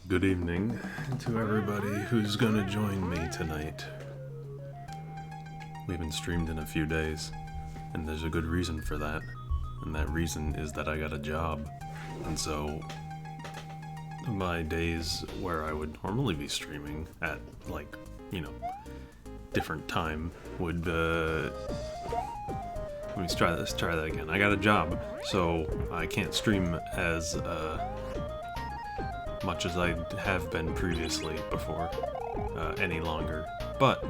Good evening to everybody who's gonna join me tonight. We haven't streamed in a few days, and there's a good reason for that. And that reason is that I got a job. And so, my days where I would normally be streaming at, like, different time would, let me try that again. I got a job, so I can't stream as, much as I have been previously before, any longer, but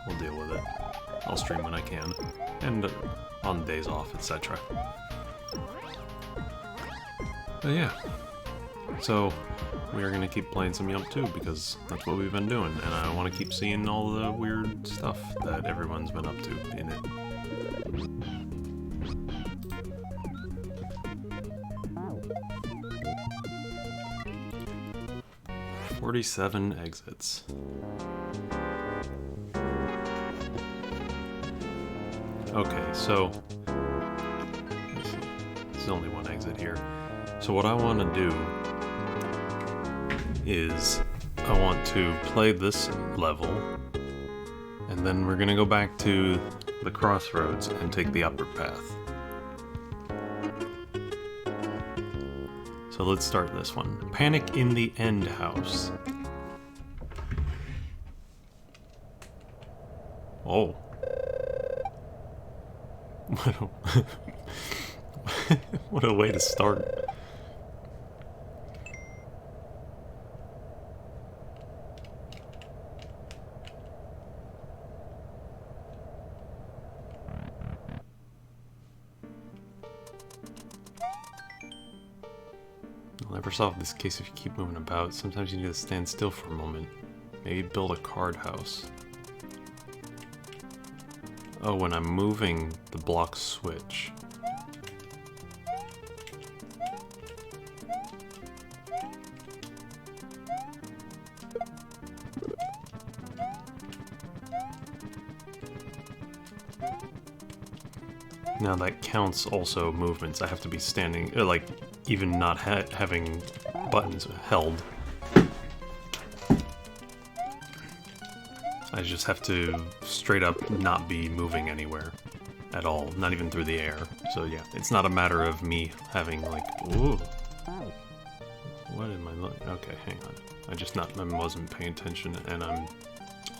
we'll deal with it. I'll stream when I can, and on days off, etc. But yeah, so we are going to keep playing some YUMP2 because that's what we've been doing, and I want to keep seeing all the weird stuff that everyone's been up to in it. 47 exits. Okay, so there's only one exit here. So what I want to do is I want to play this level, and then we're gonna go back to the crossroads and take the upper path. So let's start this one. Panic in the End House. Oh. What a way to start. I'll never solve this case if you keep moving about. Sometimes you need to stand still for a moment. Maybe build a card house. Oh, when I'm moving, the blocks switch. Now that counts also movements. I have to be standing, like, even not having buttons held. I just have to straight up not be moving anywhere at all, not even through the air. So yeah, it's not a matter of me having like, ooh. What am I looking? Okay, hang on. I wasn't paying attention, and I'm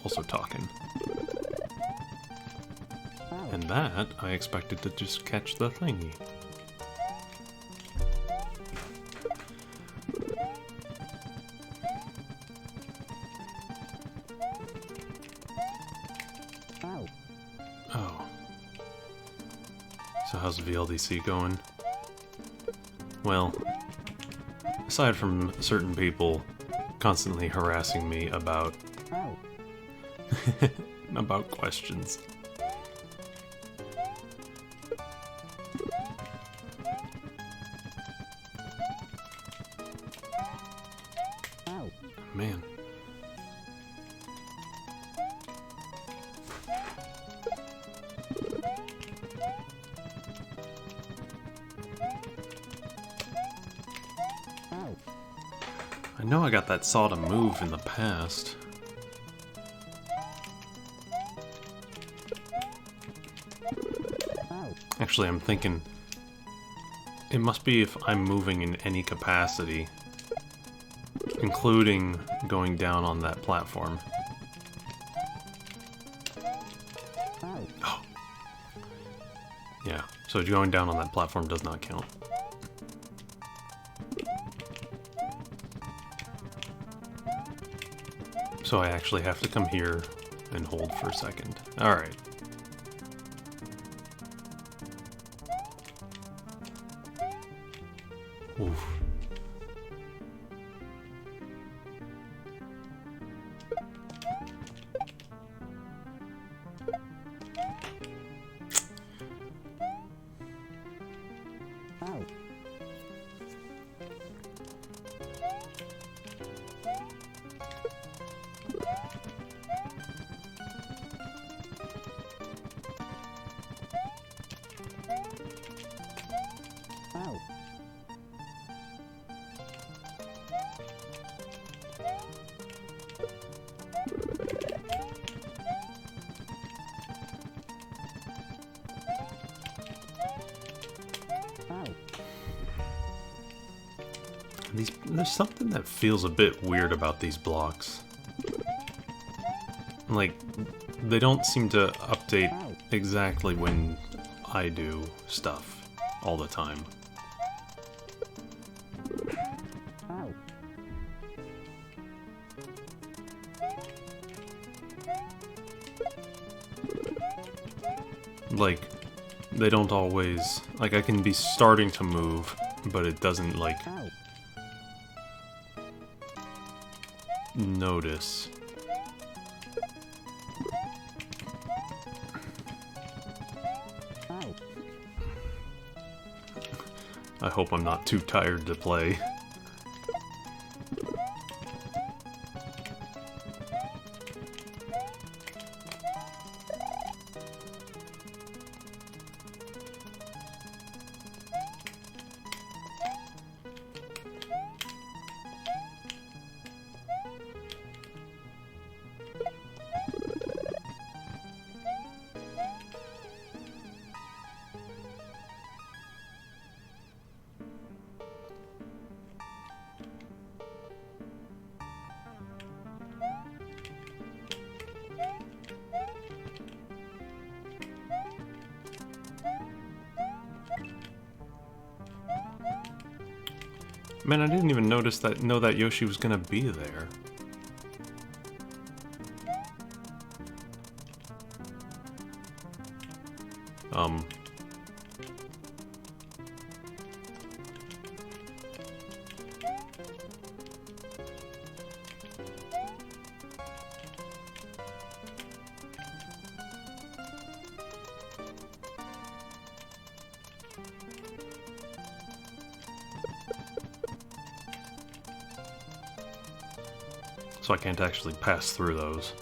also talking. And that, I expected to just catch the thingy. Oh. So how's VLDC going? Well, aside from certain people constantly harassing me about about questions. Man. I know I got that saw to move in the past. Actually, I'm thinking it must be if I'm moving in any capacity, including going down on that platform. Oh. Yeah, so going down on that platform does not count. So I actually have to come here and hold for a second. Alright. Oof. There's something that feels a bit weird about these blocks. Like, they don't seem to update exactly when I do stuff all the time. Like, they don't always... Like, I can be starting to move, but it doesn't, like... notice. I hope I'm not too tired to play. Man, I didn't even know that Yoshi was gonna be there. So I can't actually pass through those.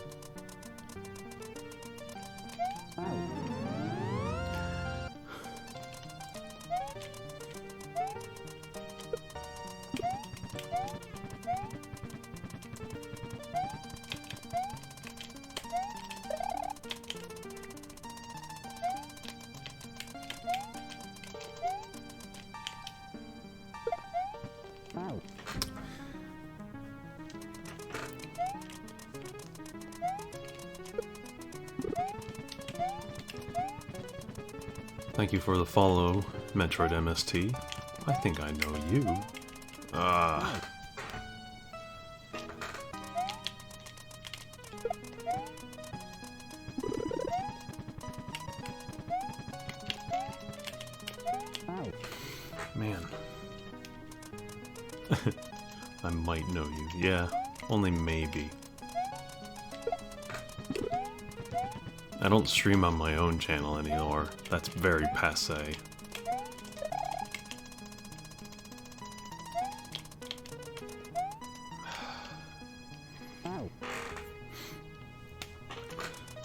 Thank you for the follow, Metroid MST. I think I know you. Man. I might know you. Yeah, only maybe. I don't stream on my own channel anymore. That's very passé.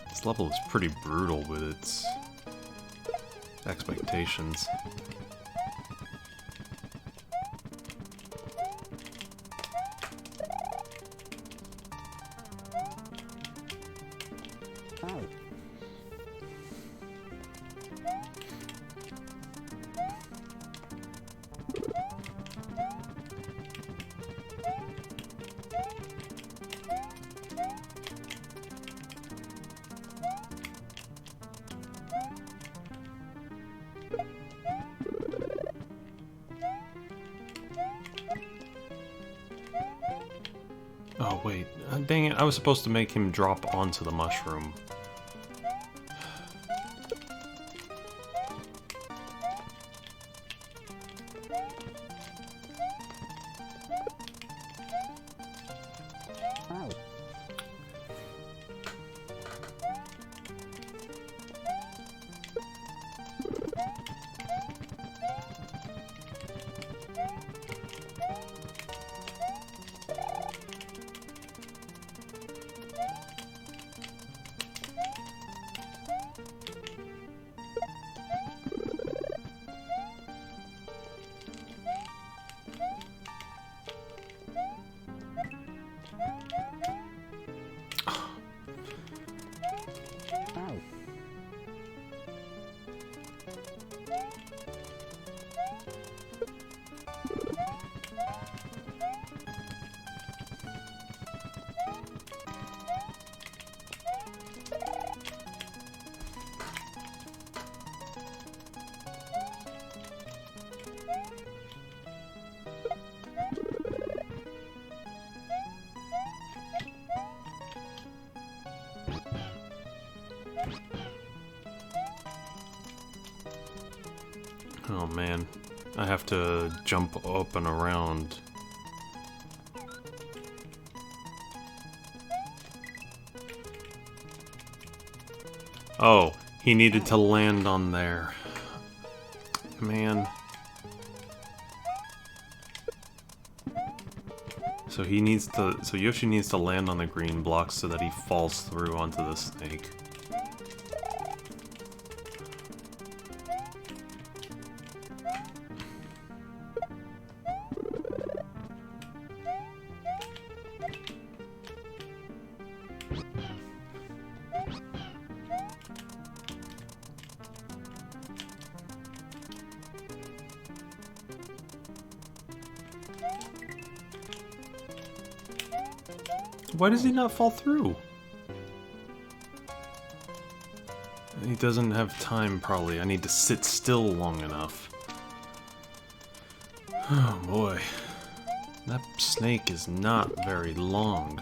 This level is pretty brutal with its expectations. Oh wait, dang it, I was supposed to make him drop onto the mushroom. Oh man, I have to jump up and around. Oh, he needed to land on there. Man. So he needs to, so Yoshi needs to land on the green blocks so that he falls through onto the snake. Why does he not fall through? He doesn't have time, probably. I need to sit still long enough. Oh boy. That snake is not very long.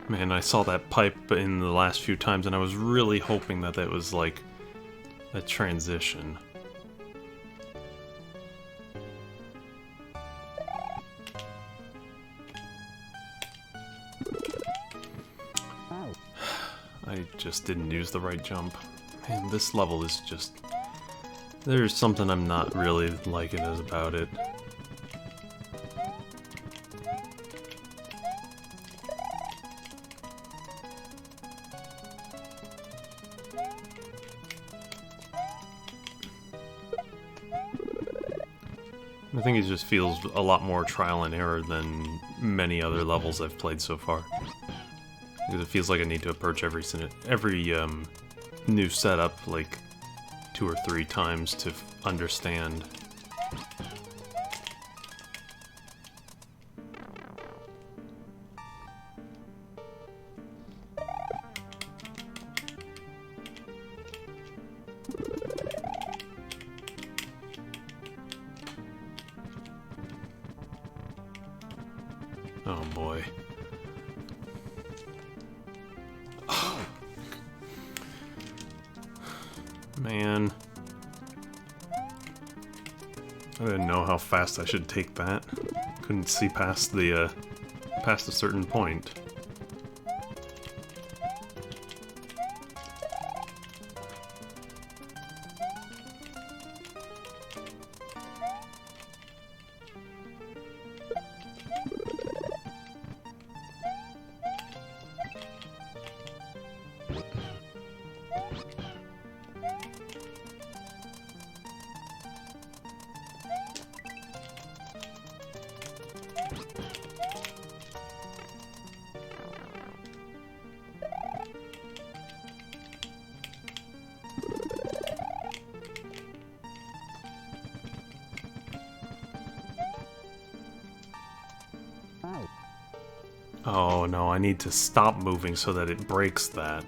Man, I saw that pipe in the last few times and I was really hoping that that was like a transition. I just didn't use the right jump. Man, this level is just... There's something I'm not really liking about it. I think it just feels a lot more trial and error than many other levels I've played so far. Because it feels like I need to approach every new setup like 2 or 3 times to understand. Oh boy. Oh. Man. I didn't know how fast I should take that. Couldn't see past a certain point. Oh no, I need to stop moving so that it breaks that.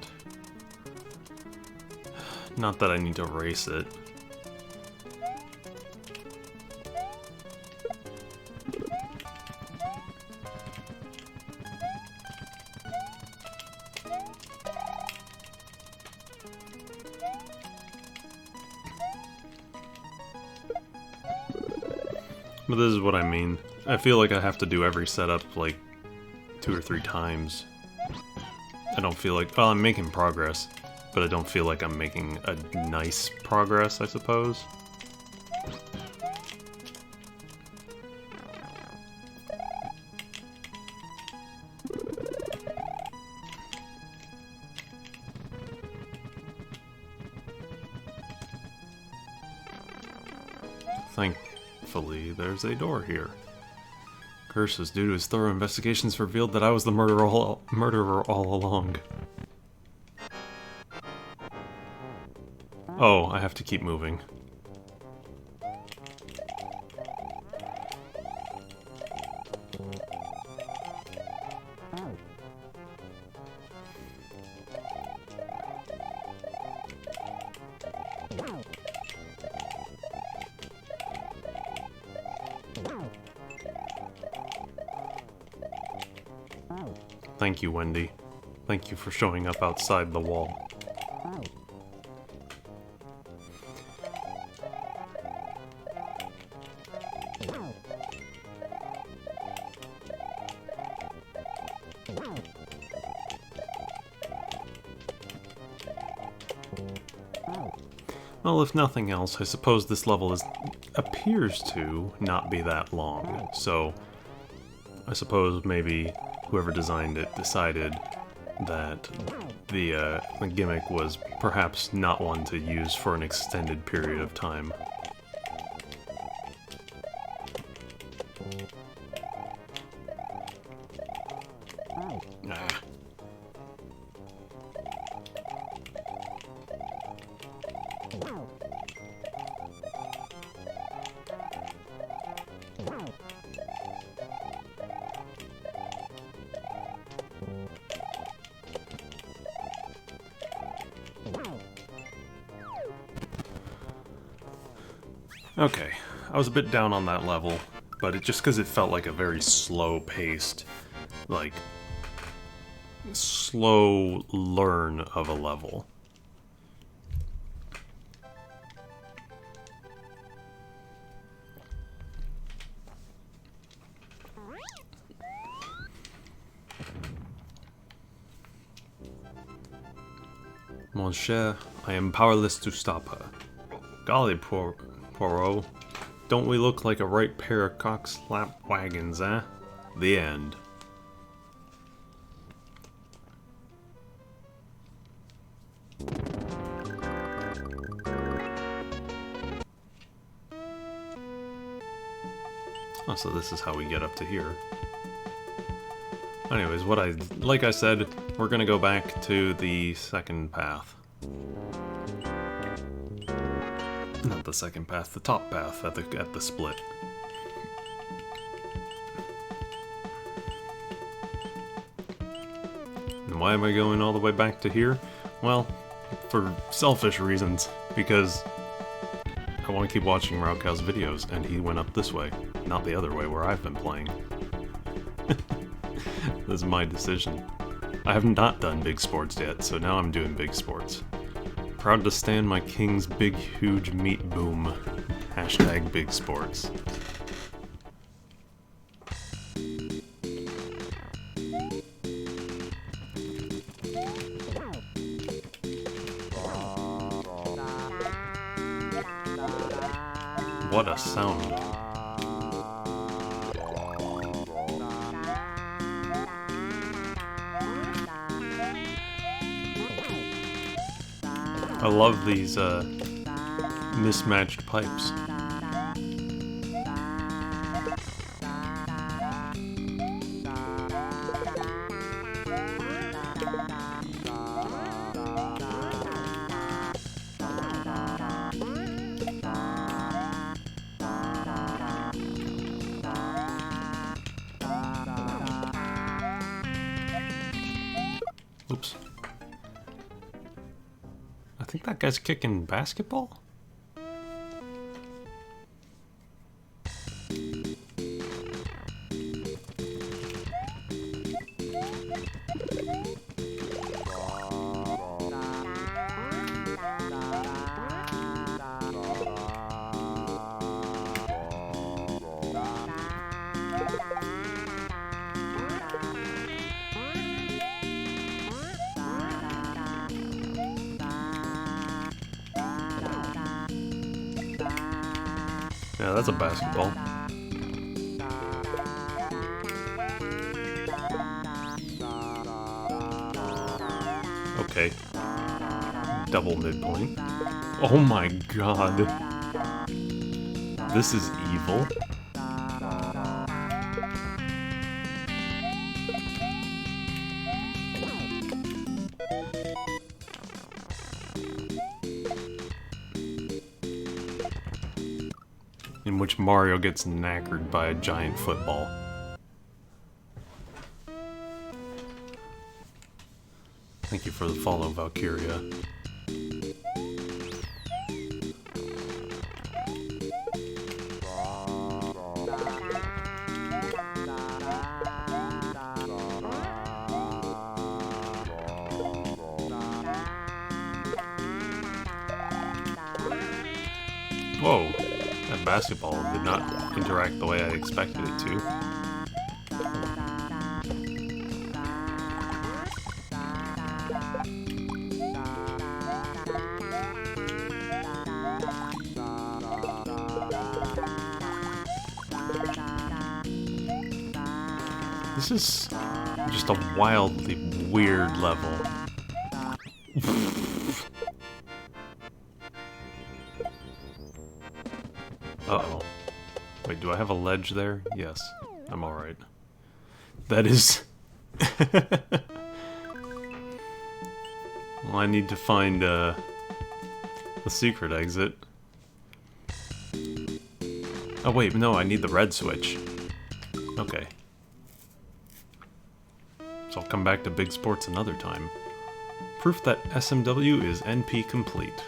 Not that I need to race it. But this is what I mean. I feel like I have to do every setup like 2 or 3 times. I don't feel like... Well, I'm making progress, but I don't feel like I'm making a nice progress, I suppose. Thankfully, there's a door here. Curses, due to his thorough investigations, revealed that I was the murderer all along. Oh, I have to keep moving. Thank you, Wendy. Thank you for showing up outside the wall. Well, if nothing else, I suppose this level appears to not be that long, so I suppose maybe whoever designed it decided that the gimmick was perhaps not one to use for an extended period of time. Ah. Okay, I was a bit down on that level, but just because it felt like a very slow-paced, like, slow learn of a level. Mon cher, I am powerless to stop her. Golly, Poirot, don't we look like a right pair of cock-slap wagons, eh? The end. Oh, so this is how we get up to here. Anyways, like I said, we're gonna go back to the second path. Not the second path, the top path at the split. And why am I going all the way back to here? Well, for selfish reasons, because I want to keep watching Raukow's videos, and he went up this way, not the other way where I've been playing. This is my decision. I have not done big sports yet, so now I'm doing big sports. Proud to stand my king's big huge meat boom. Hashtag big sports. What a sound. I love these mismatched pipes. Oops. I think that guy's kicking basketball? Yeah, that's a basketball. Okay. Double midpoint. Oh my god. This is evil. In which Mario gets knackered by a giant football. Thank you for the follow, Valkyria. Whoa, that basketball did not interact the way I expected it to. This is just a wildly weird level. Uh-oh. Wait, do I have a ledge there? Yes, I'm alright. That is... Well, I need to find the secret exit. Oh wait, no, I need the red switch. Okay. So I'll come back to big sports another time. Proof that SMW is NP complete.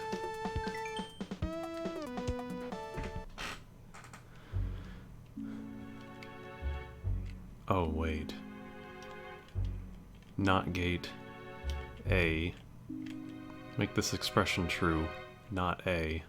Oh wait. Not gate. A. Make this expression true. Not A.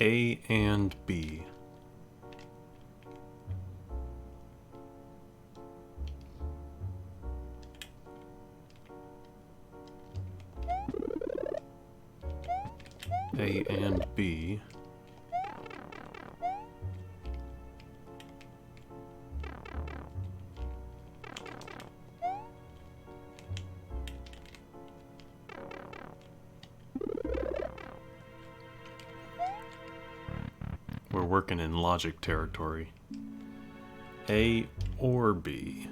A and B. A and B. We're working in logic territory. A or B.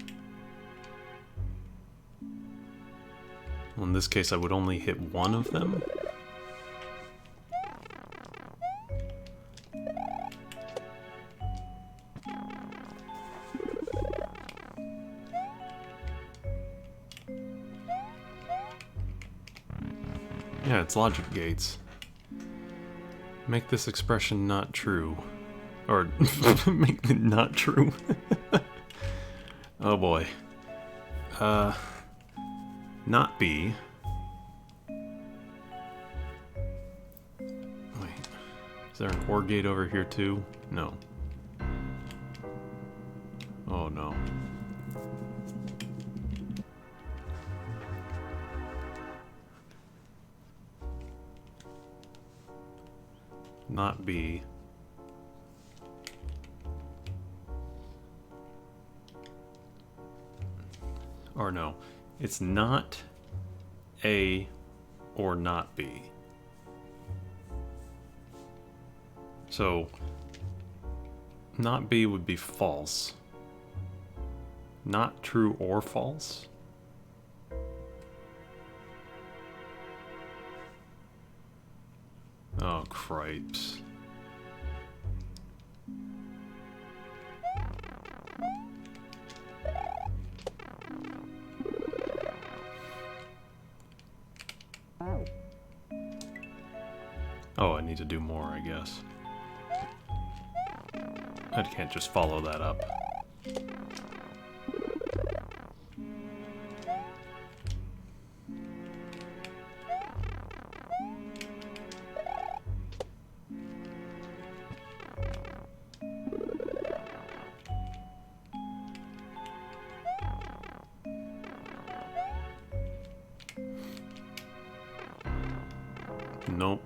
Well, in this case, I would only hit one of them. Yeah, it's logic gates. Make this expression not true. Or, make it not true. Oh boy. Not B. Wait. Is there an OR gate over here too? No. Oh no. Not B. Or no, it's not A or not B. So, not B would be false. Not true or false? Oh, cripes. Oh, I need to do more, I guess. I can't just follow that up. Nope.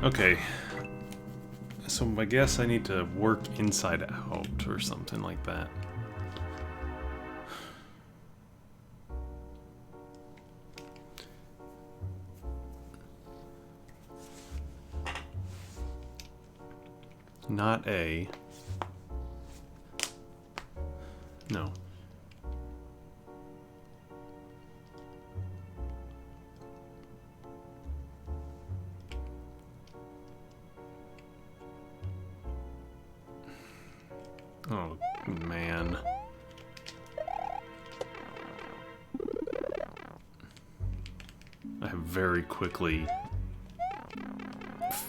Okay. So I guess I need to work inside out or something like that. Not A. No. Oh, man. I have very quickly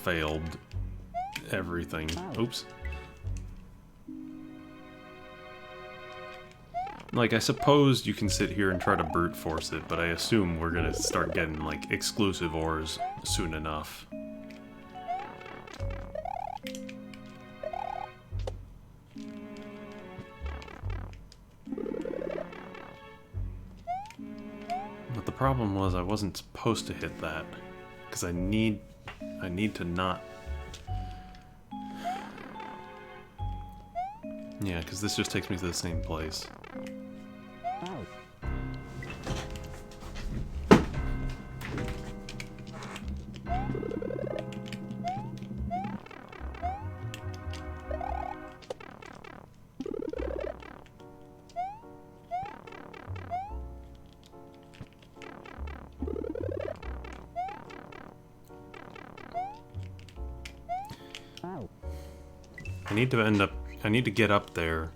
failed everything. Oops. Like, I suppose you can sit here and try to brute force it, but I assume we're gonna start getting, like, exclusive ores soon enough. But the problem was I wasn't supposed to hit that, because I need to not... Yeah, because this just takes me to the same place. I need to get up there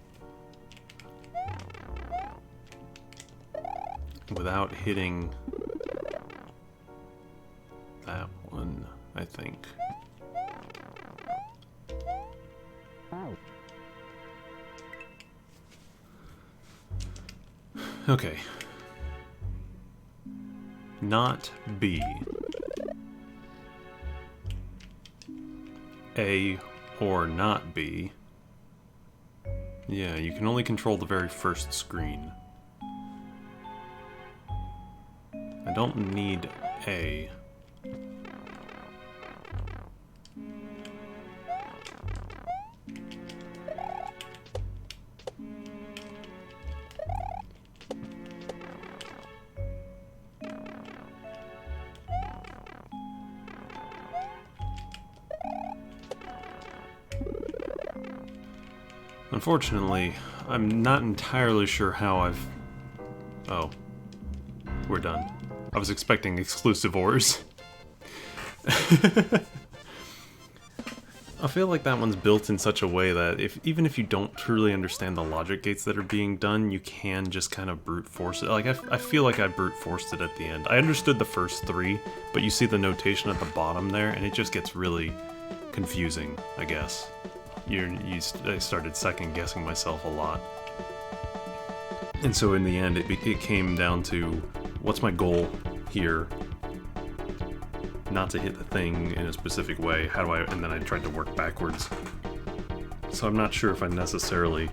without hitting that one, I think. Okay. Not B. A or not B. Yeah, you can only control the very first screen. I don't need A. Unfortunately, I'm not entirely sure how I've... Oh. We're done. I was expecting exclusive ores. I feel like that one's built in such a way that even if you don't truly understand the logic gates that are being done, you can just kind of brute force it. Like, I feel like I brute forced it at the end. I understood the first three, but you see the notation at the bottom there, and it just gets really confusing, I guess. I started second-guessing myself a lot. And so in the end, it came down to, what's my goal here? Not to hit the thing in a specific way. How do I... And then I tried to work backwards. So I'm not sure if I necessarily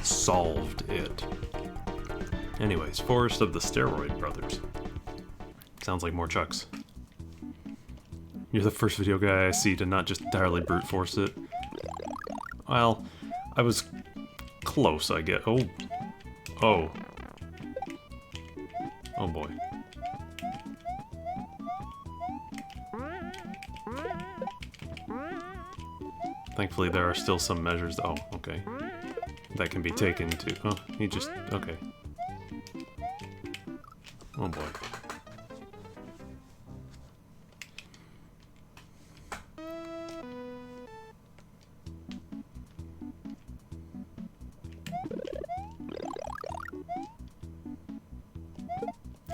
solved it. Anyways, Forest of the Steroid Brothers. Sounds like more Chucks. You're the first video guy I see to not just entirely brute force it. Well, I was close, I guess. Oh. Oh. Oh boy. Thankfully there are still some measures... Oh, okay. That can be taken to... Oh, he just... Okay. Oh boy.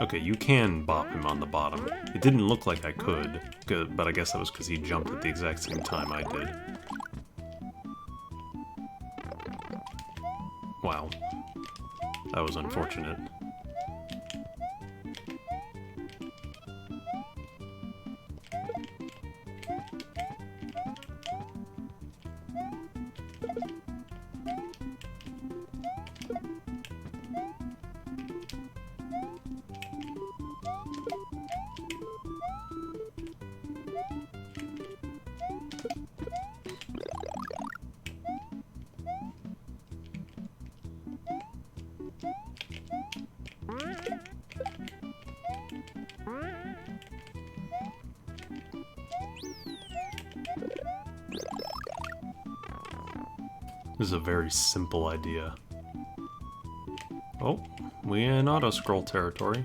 Okay, you can bop him on the bottom. It didn't look like I could, but I guess that was because he jumped at the exact same time I did. Wow. That was unfortunate. This is a very simple idea. We in auto-scroll territory.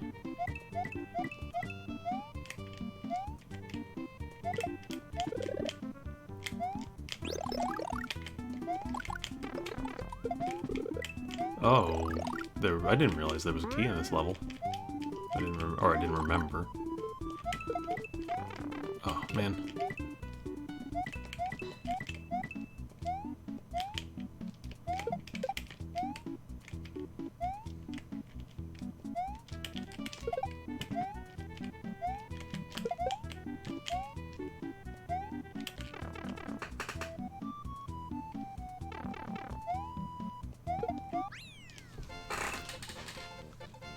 Oh, I didn't realize there was a key in this level. I didn't remember. Oh, man.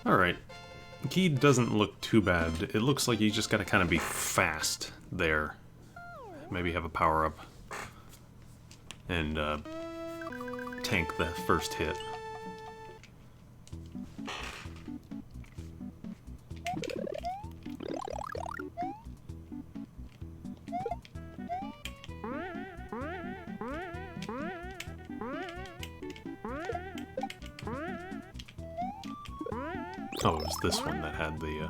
Alright. The key doesn't look too bad. It looks like you just gotta kind of be fast there. Maybe have a power-up. And, tank the first hit. Oh, it was this one that had the,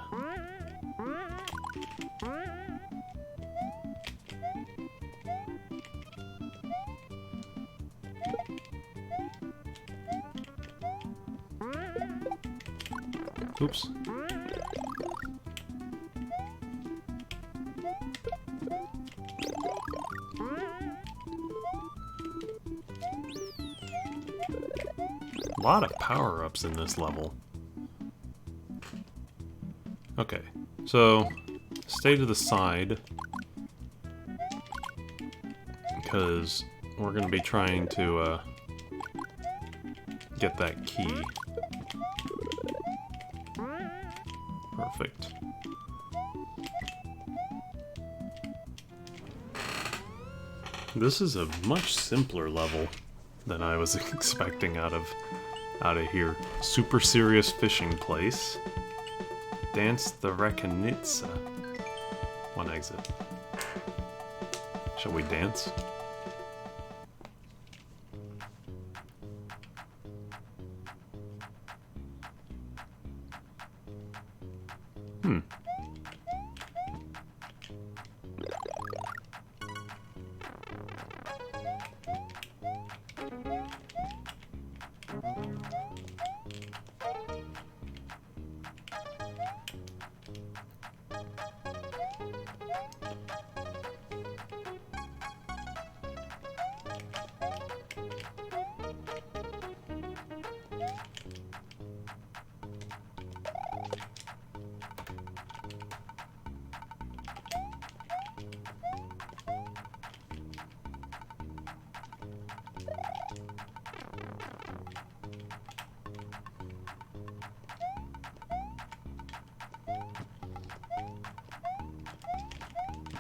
Oops. A lot of power-ups in this level. Okay, so stay to the side because we're going to be trying to get that key. Perfect. This is a much simpler level than I was expecting out of here. Super serious fishing place. Dance the Rekanitsa. One exit. Shall we dance?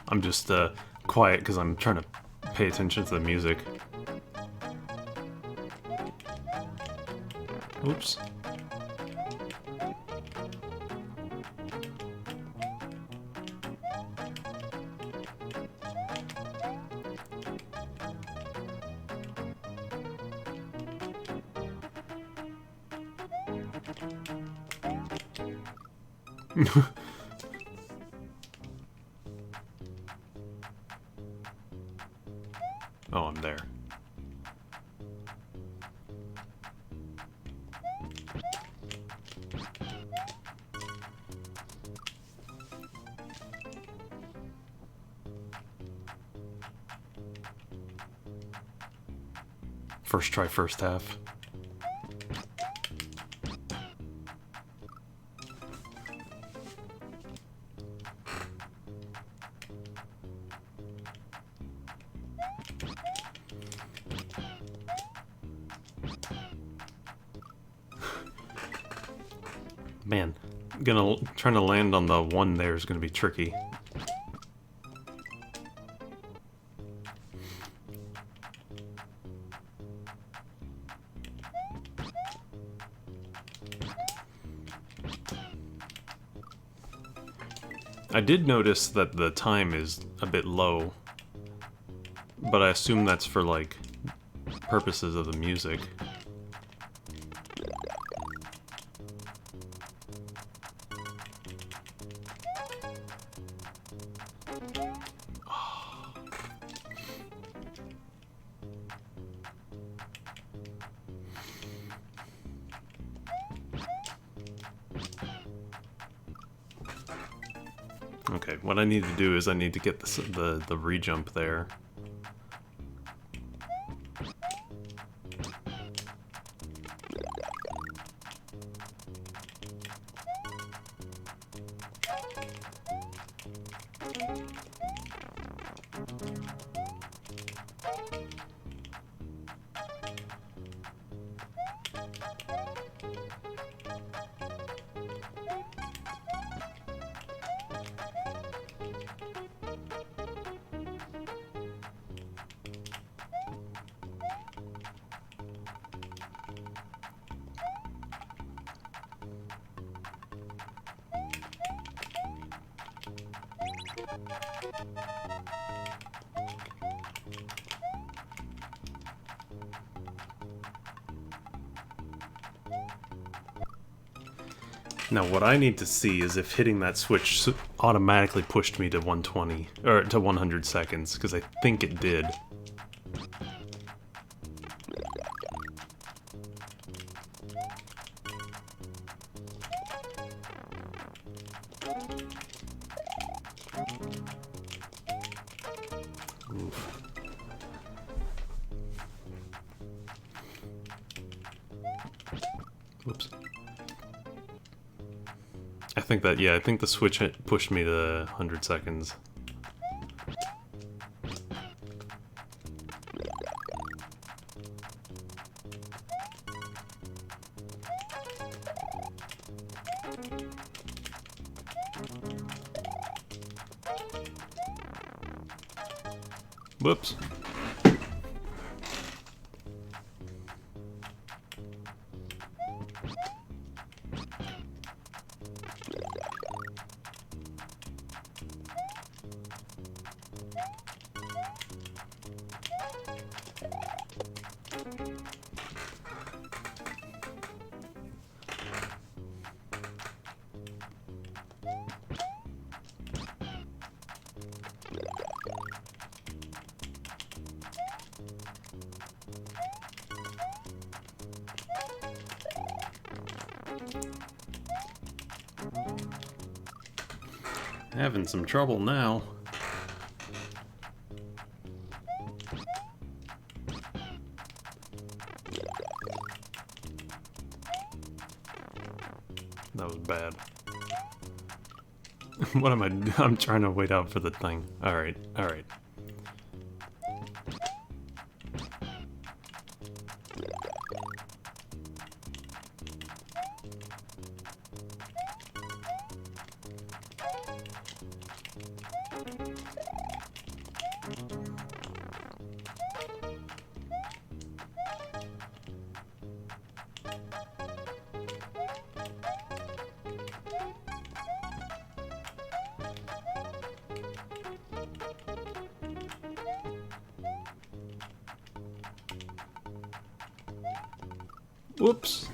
I'm just quiet because I'm trying to pay attention to the music. Oops. Oh, I'm there. First try, first half. Man, trying to land on the one there is gonna be tricky. I did notice that the time is a bit low, but I assume that's for, like, purposes of the music. Okay, what I need to do is I need to get the re-jump there. Now what I need to see is if hitting that switch automatically pushed me to 120, or to 100 seconds, because I think it did. Oof. Whoops. I think that, yeah, I think the switch pushed me to 100 seconds. Whoops. Having some trouble now. That was bad. What am I? I'm trying to wait out for the thing. Alright, alright. Whoops.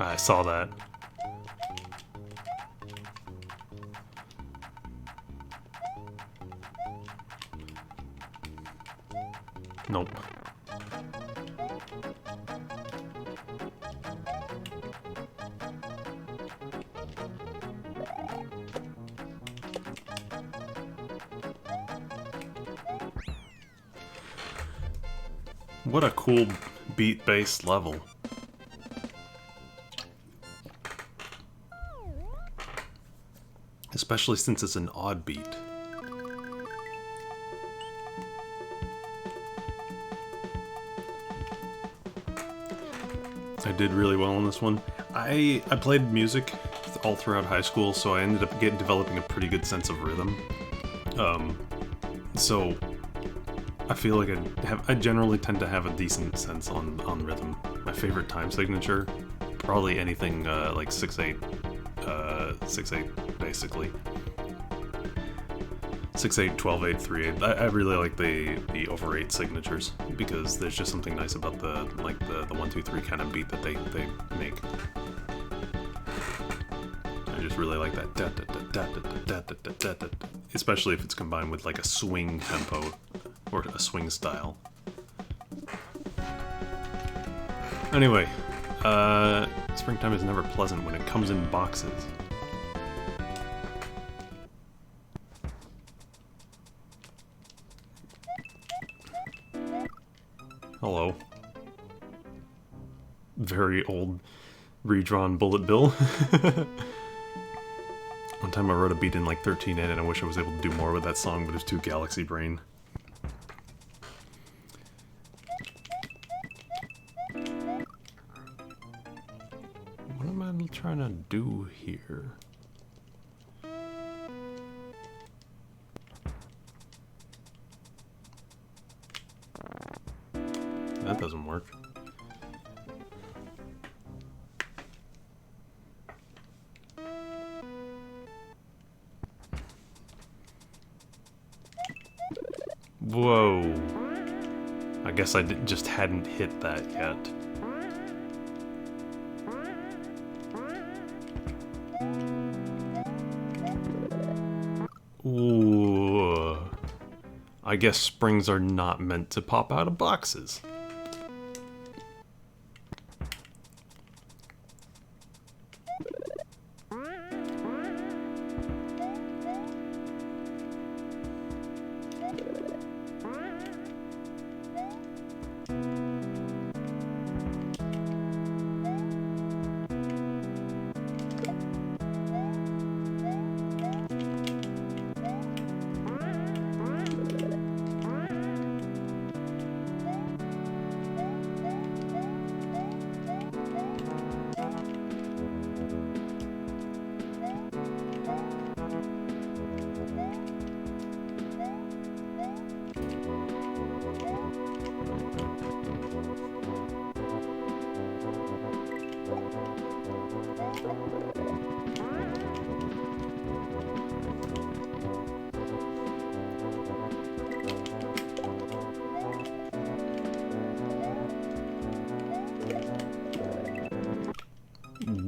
I saw that. Nope. What a cool beat-based level. Especially since it's an odd beat. I did really well on this one. I played music all throughout high school, so I ended up developing a pretty good sense of rhythm. So I feel like I generally tend to have a decent sense on rhythm. My favorite time signature, probably anything like 6/8, 6/8 basically. 6/8, 12/8, 3/8. I really like the over 8 signatures because there's just something nice about the 1 2 3 kind of beat that they make. I just really like that da da da da da da da da da, especially if it's combined with like a swing tempo or a swing style. Anyway, springtime is never pleasant when it comes in boxes. Hello. Very old, redrawn bullet bill. One time I wrote a beat in like 13 and I wish I was able to do more with that song, but it was too galaxy brain. What am I trying to do here? That doesn't work. Whoa. I guess I just hadn't hit that yet. Ooh. I guess springs are not meant to pop out of boxes.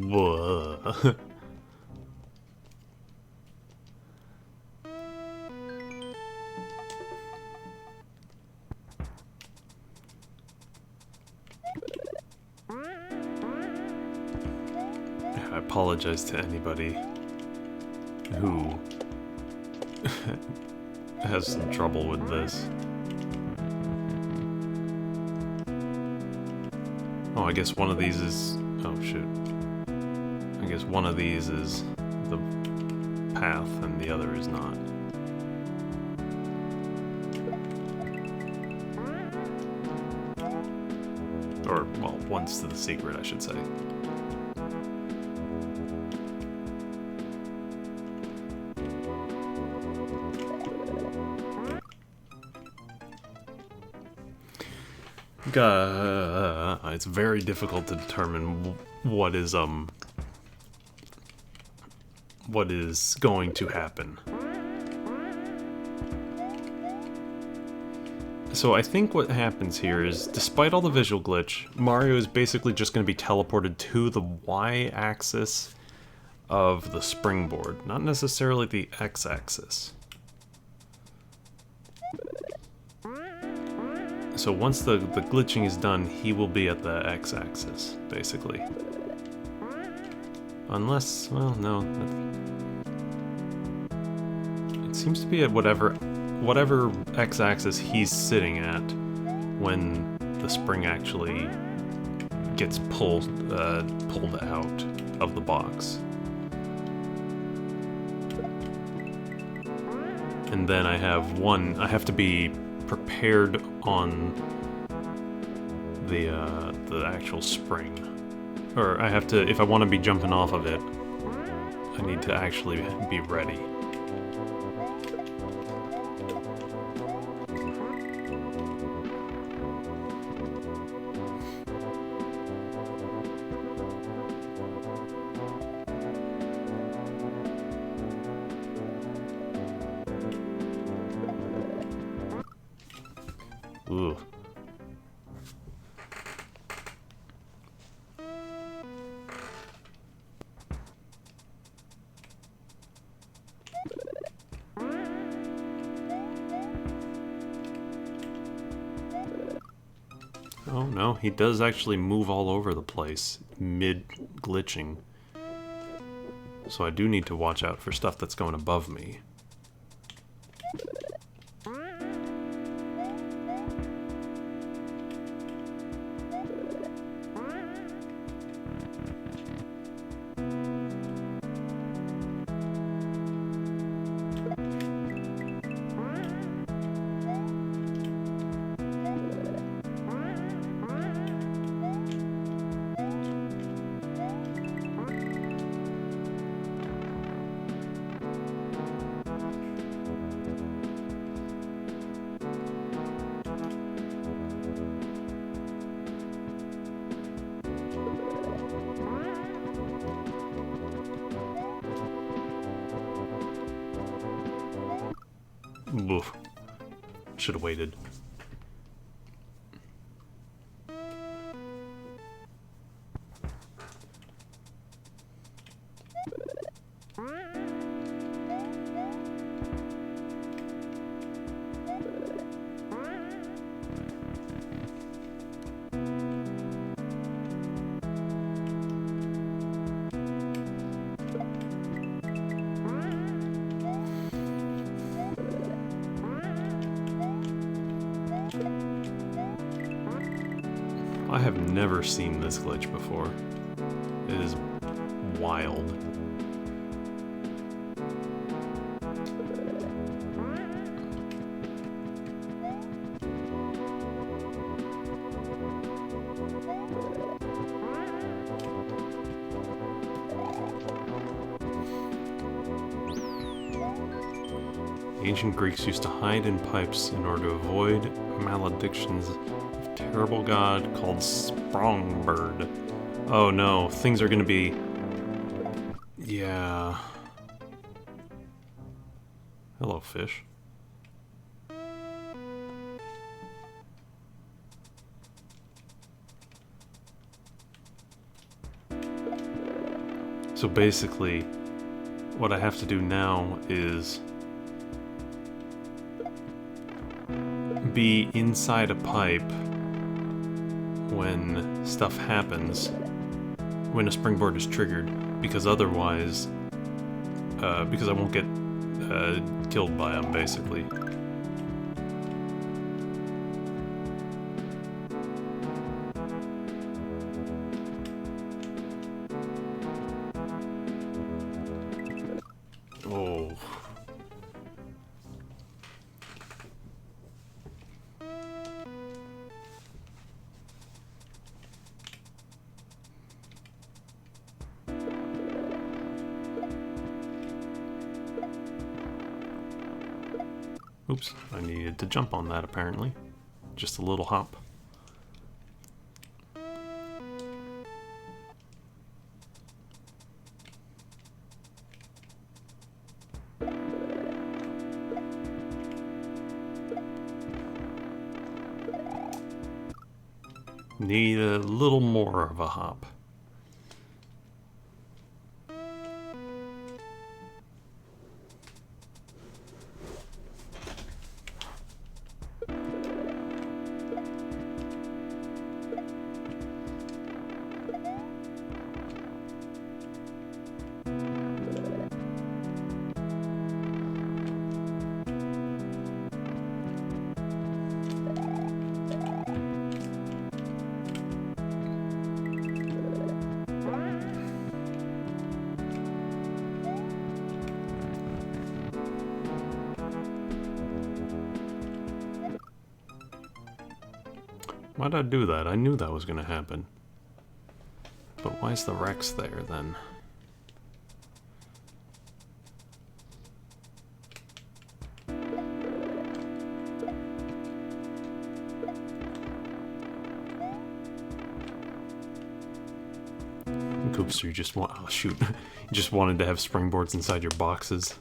Whoa. I apologize to anybody who has some trouble with this. Oh, I guess one of these is... oh, shit. I guess one of these is the path and the other is not. Or, well, one's to the secret, I should say. It's very difficult to determine what is going to happen. So I think what happens here is, despite all the visual glitch, Mario is basically just going to be teleported to the Y-axis of the springboard, not necessarily the X-axis. So once the glitching is done, he will be at the X-axis, basically. Unless, well, no. It seems to be at whatever X-axis he's sitting at when the spring actually gets pulled out of the box. And then I have to be prepared on the actual spring. Or I have to, if I want to be jumping off of it, I need to actually be ready. Ooh. Oh no, he does actually move all over the place mid-glitching. So I do need to watch out for stuff that's going above me. Oof. Should have waited. I have never seen this glitch before. It is wild. Ancient Greeks used to hide in pipes in order to avoid maledictions of a terrible god called Sprongbird. Oh no, things are gonna be... Yeah... Hello, fish. So basically, what I have to do now is be inside a pipe when stuff happens, when a springboard is triggered, because otherwise, because I won't get killed by them, basically. Oh. Oops, I needed to jump on that apparently. Just a little hop. Need a little more of a hop. Why'd I do that? I knew that was gonna happen. But Why is the Rex there then? Oops, you just want, oh shoot, you just wanted to have springboards inside your boxes.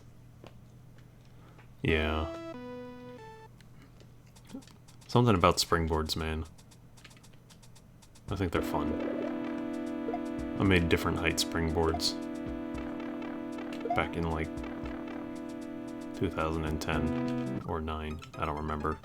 Yeah. Something about springboards, man. I think they're fun. I made different height springboards back in like 2010 or 9, I don't remember.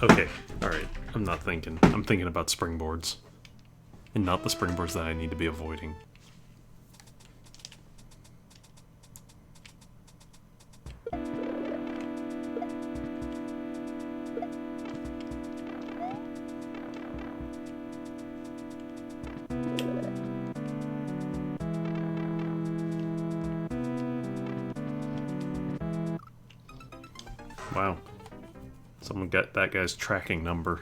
Okay, alright. I'm not thinking. I'm thinking about springboards. And not the springboards that I need to be avoiding. Wow. Someone got that guy's tracking number.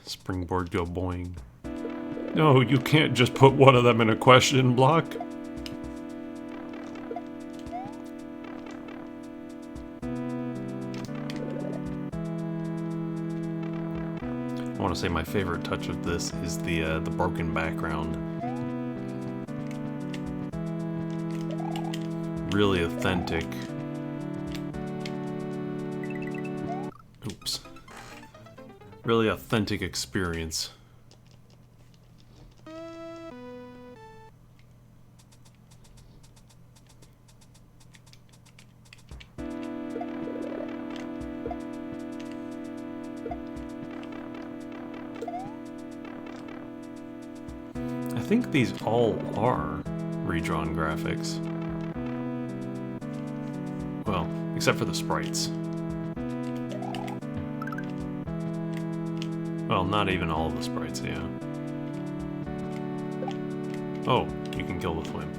Springboard go boing. No, you can't just put one of them in a question block. I want to say my favorite touch of this is the broken background. Really authentic. Oops. Really authentic experience. I think these all are redrawn graphics. Well, except for the sprites. Well, not even all of the sprites, yeah. Oh, you can kill the Wimp.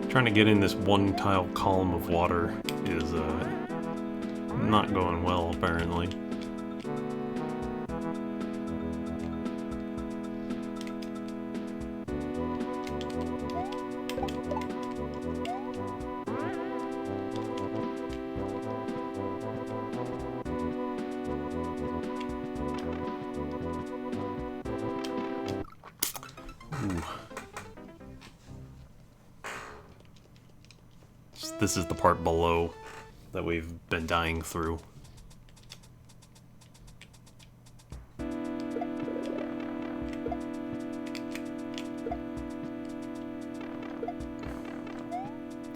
Trying to get in this one tile column of water is not going well, apparently. Ooh. This is the part below that we've been dying through.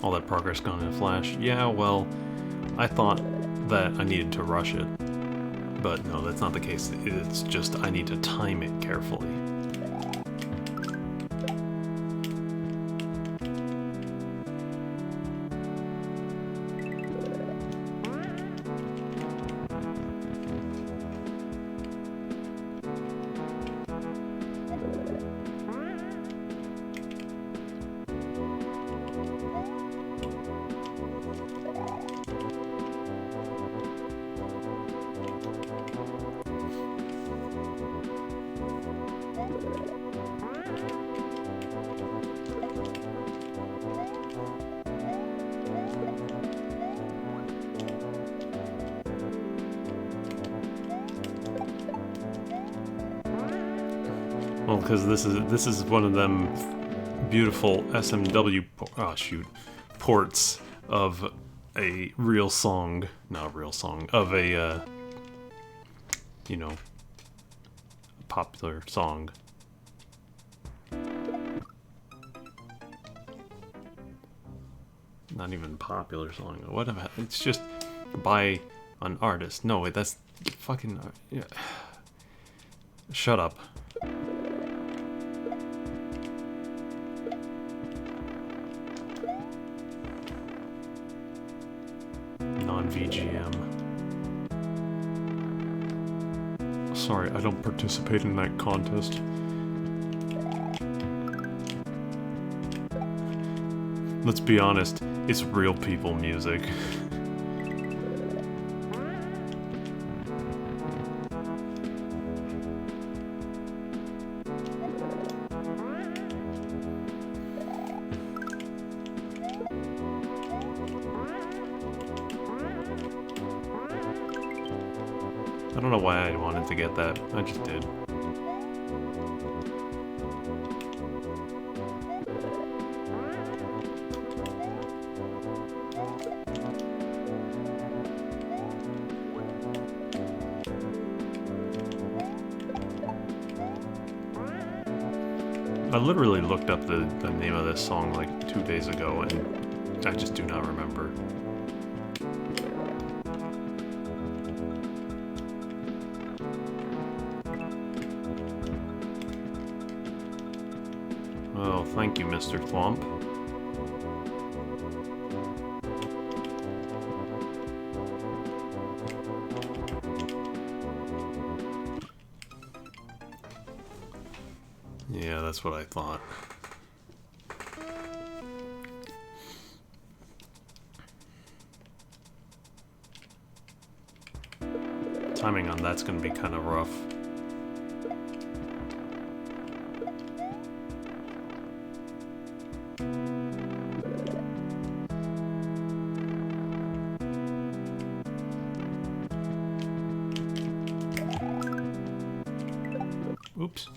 All that progress gone in a flash. Yeah, well, I thought that I needed to rush it. But no, that's not the case. It's just I need to time it carefully. Well, because this is one of them beautiful SMW ports of a real song, not a real song, of a you know, popular song. Not even popular song. Whatever. It's just by an artist. No, wait, that's fucking. Yeah. Shut up. Non-VGM. Sorry, I don't participate in that contest. Let's be honest, it's real people music. I don't know why I wanted to get that, I just did. I literally looked up the name of this song like 2 days ago, and I just do not remember. Well, thank you, Mr. Thwomp. Yeah, that's what I thought. Timing on that's gonna be kind of rough. Oops.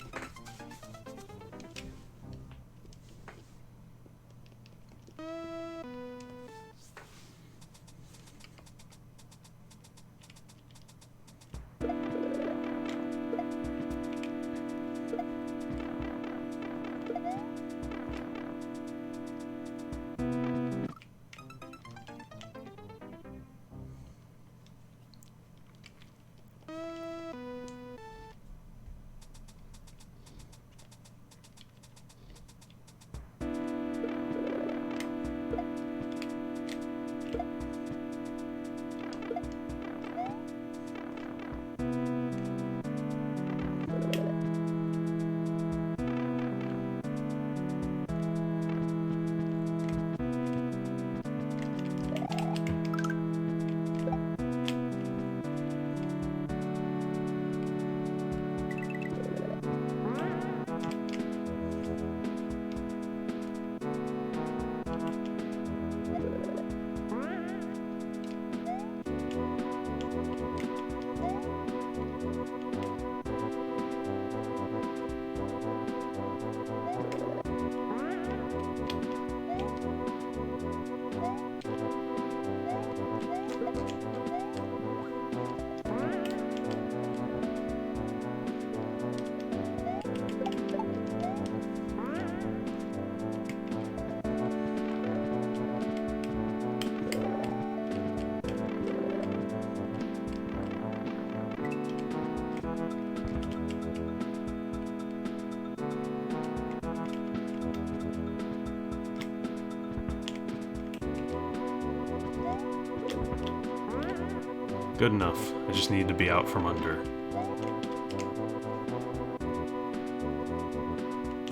Good enough. I just need to be out from under.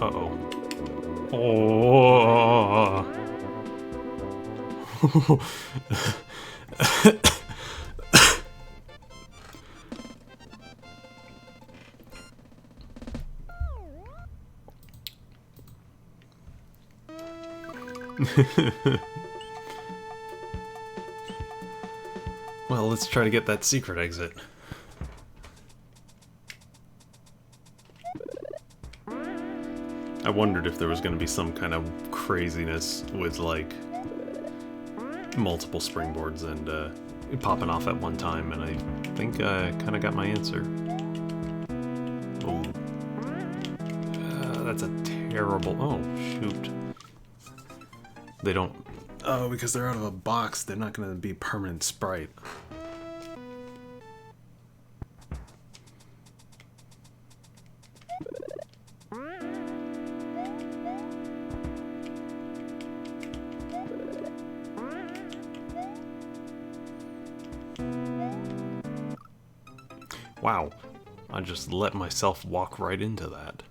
Uh-oh. Oh. Well, let's try to get that secret exit. I wondered if there was going to be some kind of craziness with, like, multiple springboards and popping off at one time, and I think I kind of got my answer. Oh. That's a terrible... Oh, shoot. They don't... Oh, because they're out of a box, they're not going to be permanent sprite. Wow, I just let myself walk right into that.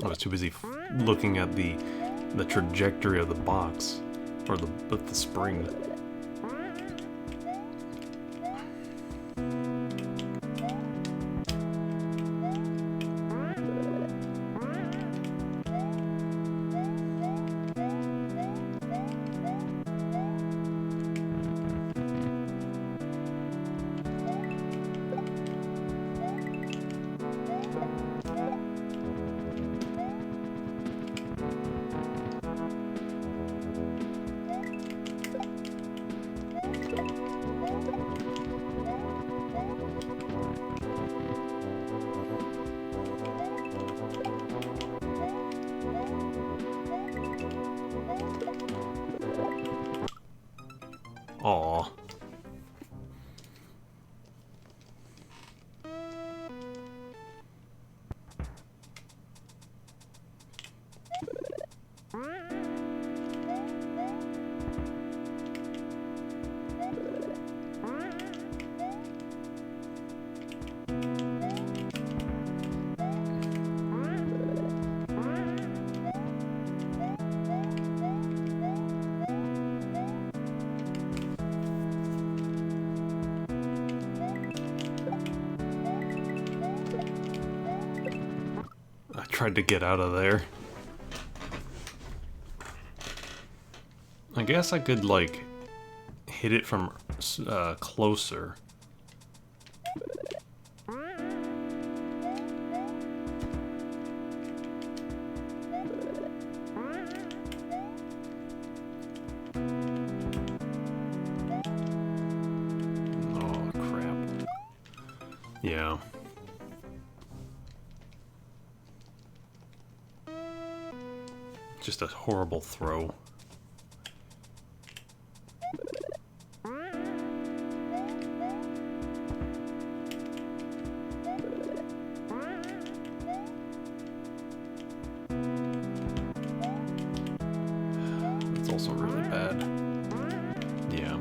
I was too busy looking at the trajectory of the box, or the spring. Aww. Tried to get out of there. I guess I could, like, hit it from closer. Oh, crap. Yeah. Just a horrible throw. That's also really bad. Yeah.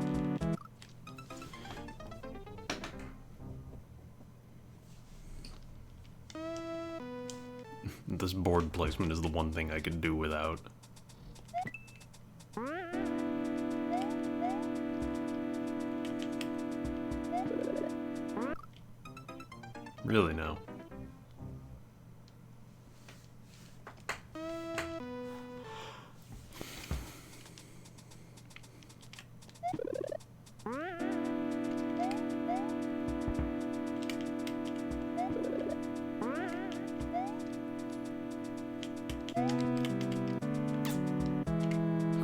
This board placement is the one thing I could do without. Really, no.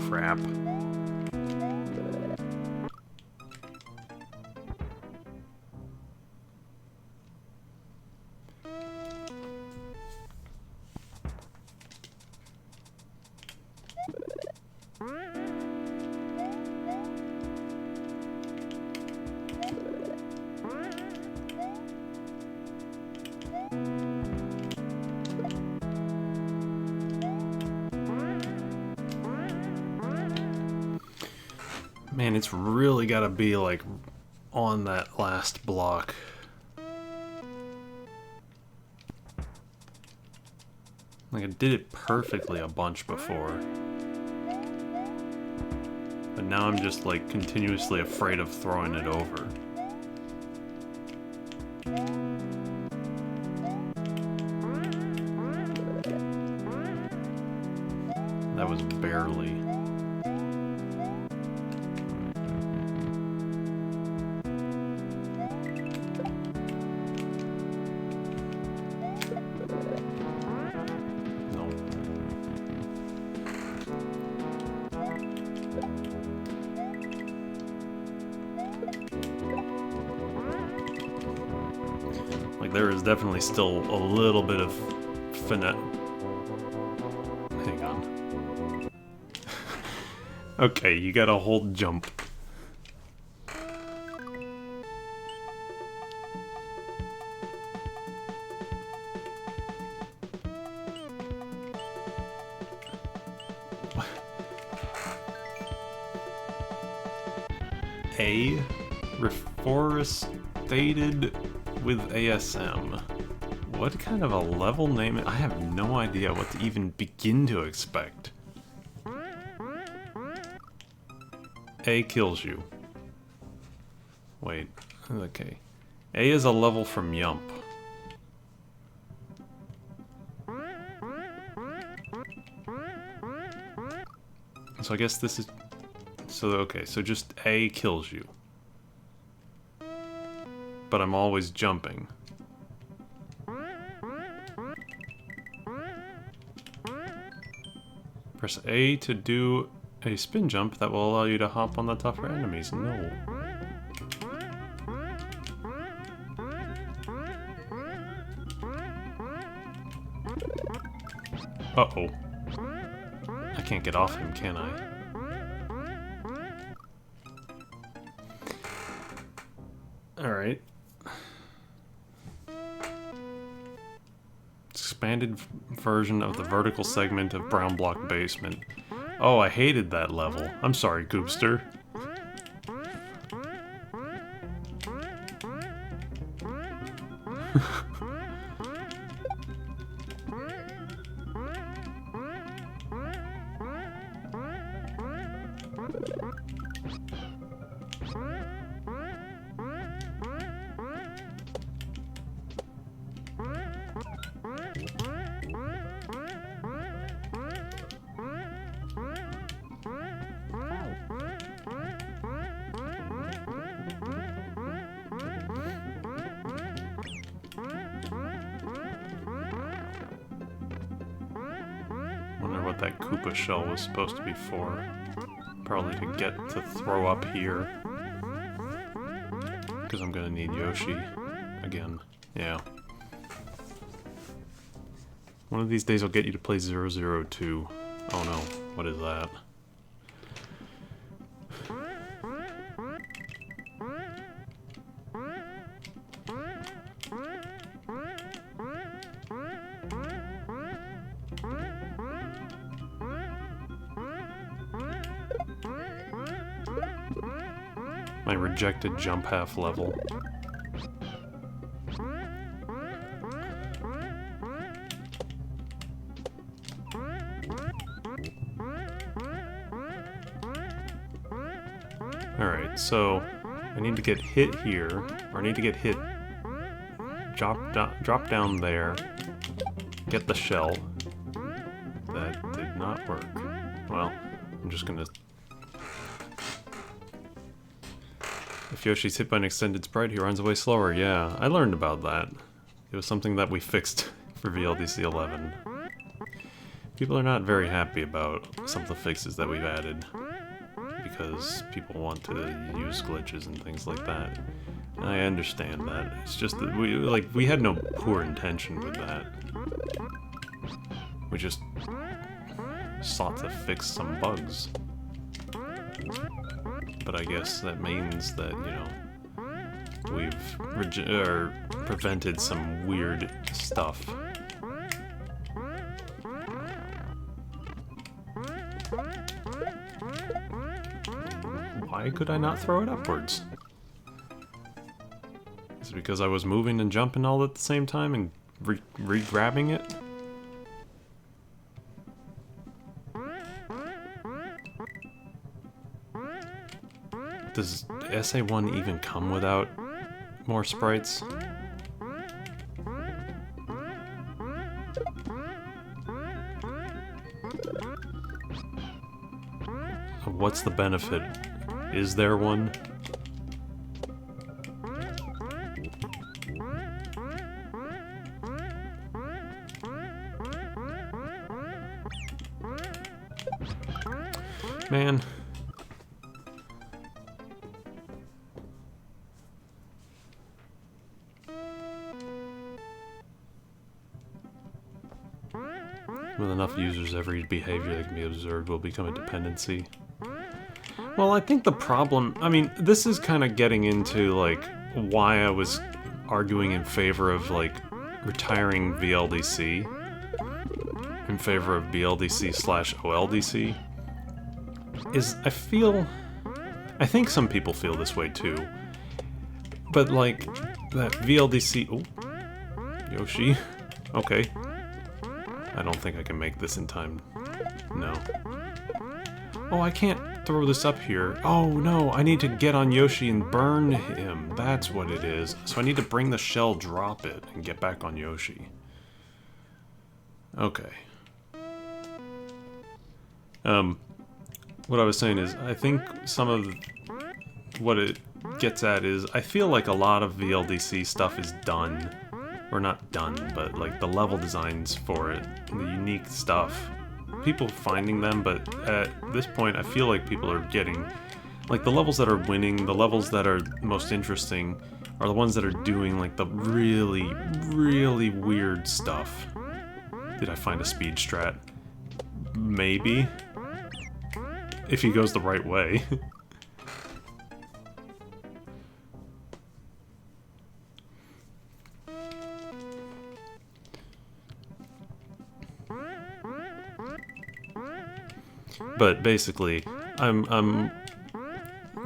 Crap. Man, it's really gotta be, like, on that last block. Like, I did it perfectly a bunch before. But now I'm just, like, continuously afraid of throwing it over. That was barely. Like, there is definitely still a little bit of finesse. Hang on. Okay, you gotta hold jump. A reforestated with ASM. What kind of a level name? I have no idea what to even begin to expect. A kills you. Wait, okay. A is a level from YUMP. So I guess this is... So, okay, so just A kills you. But I'm always jumping. Press A to do a spin jump that will allow you to hop on the tougher enemies. No. Uh-oh. I can't get off him, can I? Alright. Expanded version of the vertical segment of Brown Block Basement. Oh, I hated that level. I'm sorry, Goopster. Wonder what that Koopa shell was supposed to be for. Probably to get to throw up here. Because I'm gonna need Yoshi again. Yeah. One of these days I'll get you to play 002. Oh no, what is that? My rejected jump half level. Alright, so I need to get hit here, or I need to get hit, drop down there, get the shell. That did not work. Well, I'm just gonna... If Yoshi's hit by an extended sprite, he runs away slower. Yeah, I learned about that. It was something that we fixed for VLDC 11. People are not very happy about some of the fixes that we've added, because people want to use glitches and things like that. I understand that. It's just that we had no poor intention with that. We just sought to fix some bugs. But I guess that means that, you know, we've prevented some weird stuff. Why could I not throw it upwards? Is it because I was moving and jumping all at the same time and re-grabbing it? Does SA1 even come without more sprites? What's the benefit? Is there one? Man. With enough users, every behavior that can be observed will become a dependency. Well, I think the problem... I mean, this is kind of getting into, like, why I was arguing in favor of, like, retiring VLDC in favor of BLDC/OLDC. Is I think some people feel this way too. But, like, that VLDC... Oh, Yoshi. Okay. I don't think I can make this in time. No. Oh, I can't throw this up here. Oh, no, I need to get on Yoshi and burn him. That's what it is. So I need to bring the shell, drop it, and get back on Yoshi. Okay. What I was saying is, I think some of what it gets at is, I feel like a lot of VLDC stuff is done. Or not done, but like the level designs for it, the unique stuff. People finding them, but at this point I feel like people are getting... Like the levels that are winning, the levels that are most interesting, are the ones that are doing like the really, really weird stuff. Did I find a speed strat? Maybe. If he goes the right way. But basically, I'm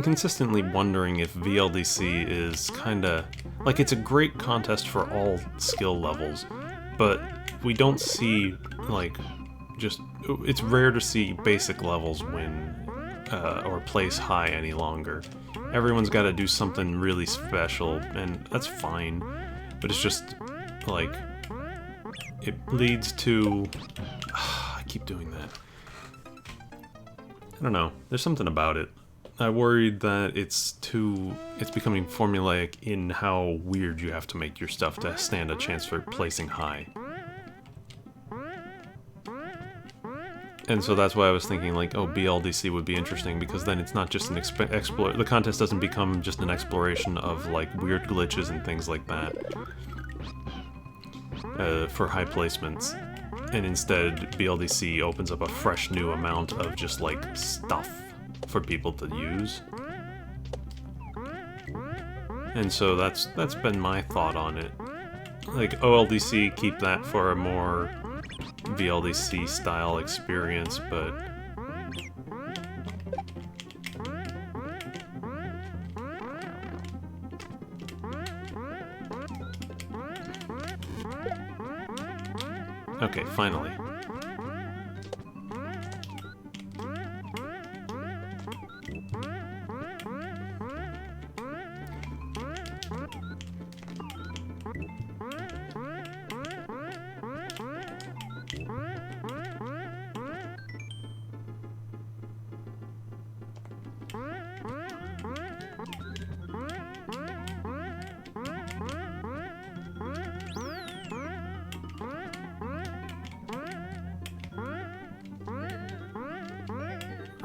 consistently wondering if VLDC is kinda... Like, it's a great contest for all skill levels, but we don't see, like, just... It's rare to see basic levels win, or place high any longer. Everyone's gotta do something really special, and that's fine, but it's just, like... It leads to... I keep doing that. I don't know, there's something about it. I worried that it's becoming formulaic in how weird you have to make your stuff to stand a chance for placing high. And so that's why I was thinking, like, oh, BLDC would be interesting, because then it's not just an the contest doesn't become just an exploration of, like, weird glitches and things like that. For high placements. And instead, BLDC opens up a fresh new amount of just, like, stuff for people to use. And so that's been my thought on it. Like, OLDC, keep that for a more VLDC style experience, but... Okay, finally.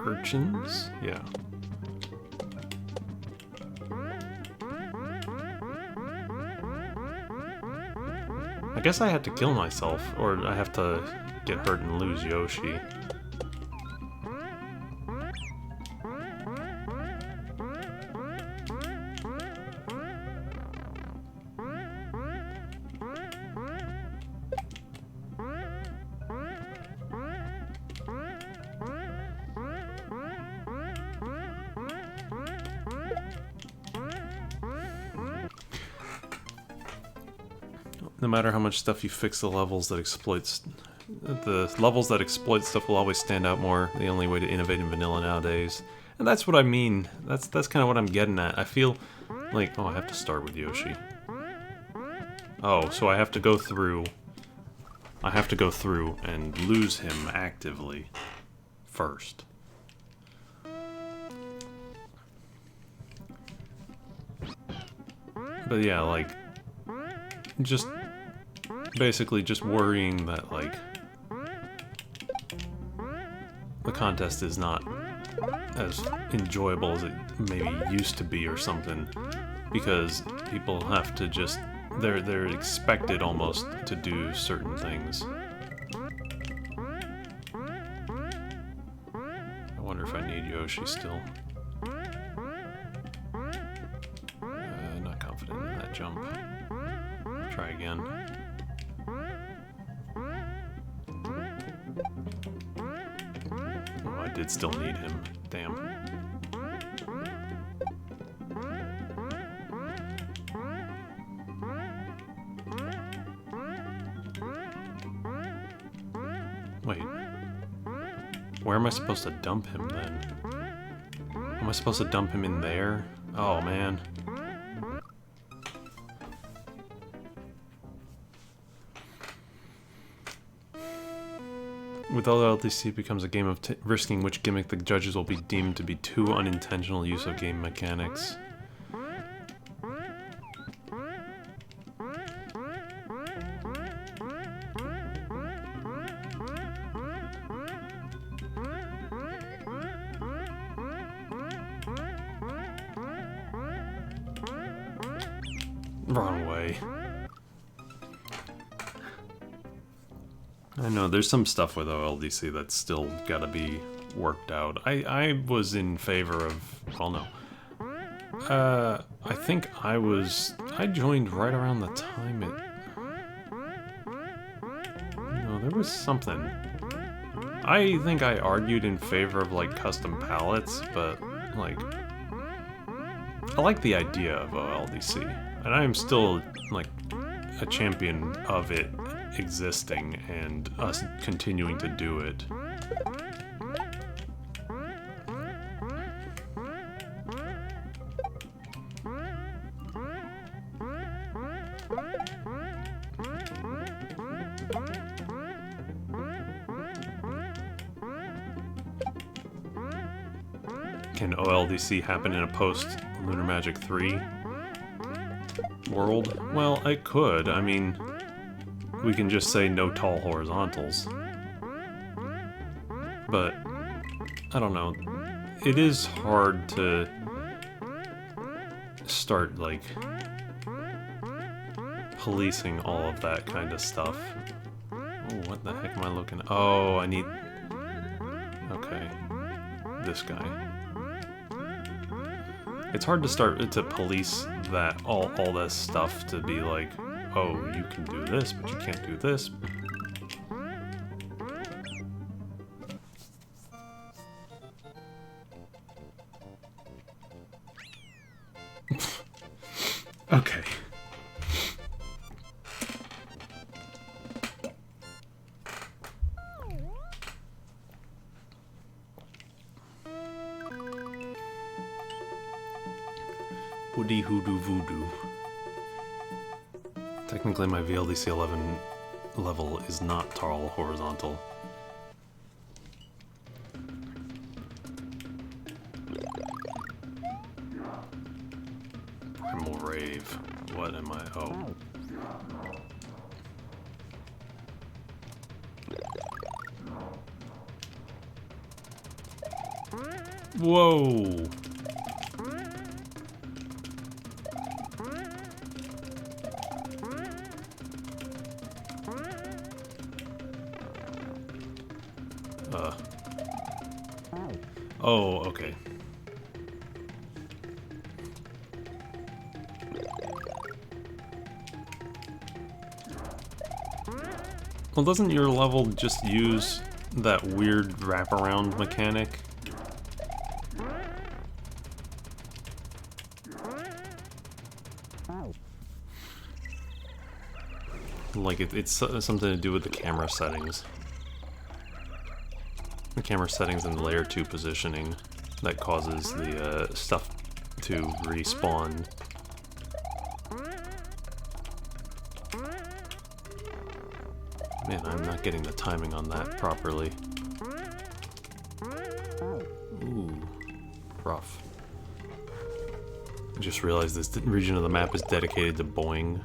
Urchins? Yeah. I guess I had to kill myself, or I have to get hurt and lose Yoshi. No matter how much stuff you fix, the levels that exploit stuff will always stand out more. The only way to innovate in vanilla nowadays, and that's what I mean. That's kind of what I'm getting at. I feel like, oh, I have to start with Yoshi. Oh, so I have to go through and lose him actively first. But yeah, like, just basically just worrying that, like, the contest is not as enjoyable as it maybe used to be or something, because people have to just, they're expected almost to do certain things. is she still? Not confident in that jump. Try again. Oh, I did still need him. Damn. Wait. Where am I supposed to dump him then? Am I supposed to dump him in there? Oh man. With LLDC, it becomes a game of risking which gimmick the judges will be deemed to be too unintentional use of game mechanics. Wrong way. I know, there's some stuff with OLDC that's still gotta be worked out. I was in favor of... well, no. I think I joined right around the time it... No, there was something. I think I argued in favor of, like, custom palettes, but, like... I like the idea of OLDC. And I am still, like, a champion of it existing and us continuing to do it. Can OLDC happen in a post-Lunar Magic 3 world? Well, it could. I mean, we can just say no tall horizontals. But, I don't know. It is hard to start, like, policing all of that kind of stuff. Oh, what the heck am I looking at? Oh, I need... Okay. This guy. It's hard to start to police that all this stuff to be like, oh, you can do this, but you can't do this. Okay. Woody hoodoo voodoo. Technically my VLDC 11 level is not tall horizontal. Primal Rave. What am I? Oh. Whoa! Oh, okay. Well, doesn't your level just use that weird wraparound mechanic? Like, it's something to do with the camera settings. The camera settings and layer 2 positioning that causes the stuff to respawn. Man, I'm not getting the timing on that properly. Ooh, rough. I just realized this region of the map is dedicated to Boing.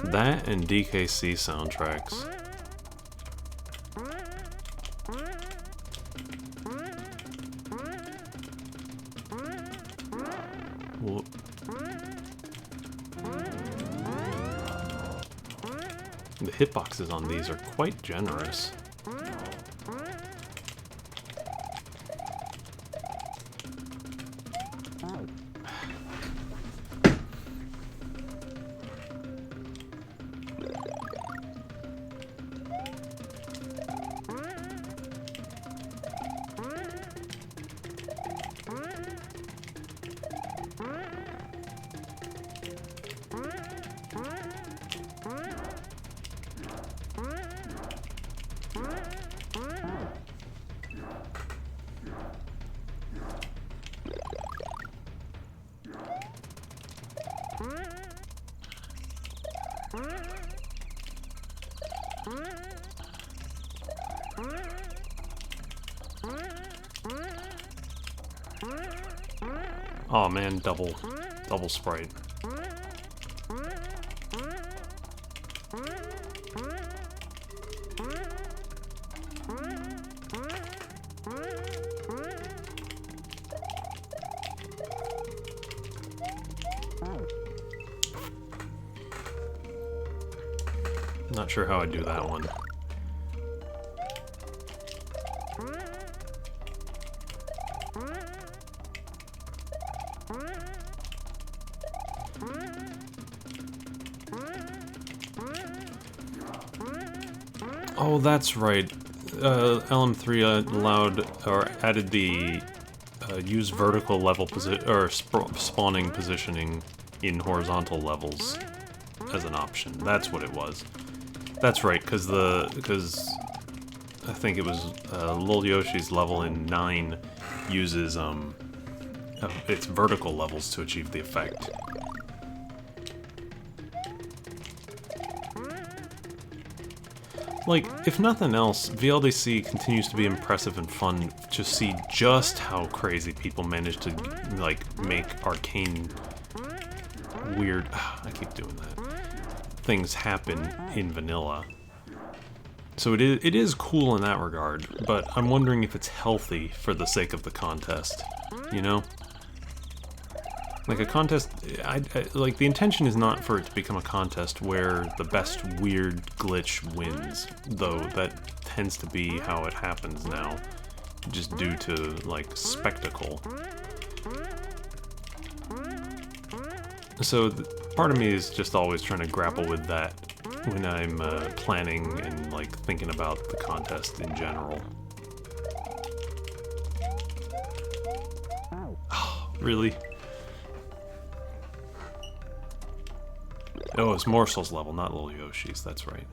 That and DKC soundtracks. The hitboxes on these are quite generous. Oh man, double sprite. Not sure how I do that one. Oh, that's right. LM3 allowed or added the use vertical level spawning positioning in horizontal levels as an option. That's what it was. That's right, because I think it was Lil Yoshi's level in 9 uses its vertical levels to achieve the effect. Like, if nothing else, VLDC continues to be impressive and fun to see just how crazy people manage to, like, make arcane weird... I keep doing that. Things happen in vanilla. So it is cool in that regard, but I'm wondering if it's healthy for the sake of the contest, you know? Like a contest, like the intention is not for it to become a contest where the best weird glitch wins, though that tends to be how it happens now, just due to, like, spectacle. So part of me is just always trying to grapple with that when I'm planning and, like, thinking about the contest in general. Oh, really? Oh, it's Morsel's level, not Lil Yoshi's, that's right.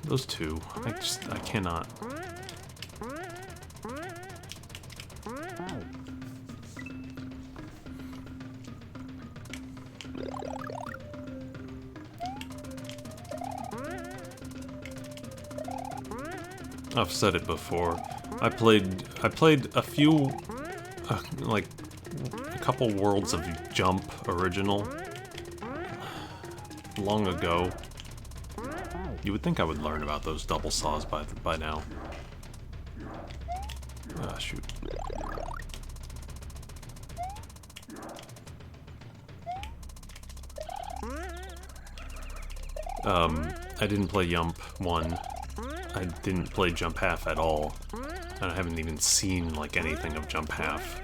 Those two, I cannot. I've said it before. I played a few, like, a couple Worlds of Jump original long ago. You would think I would learn about those double saws by now. Ah, shoot. I didn't play YUMP1. I didn't play Jump Half at all. And I haven't even seen, like, anything of Jump Half.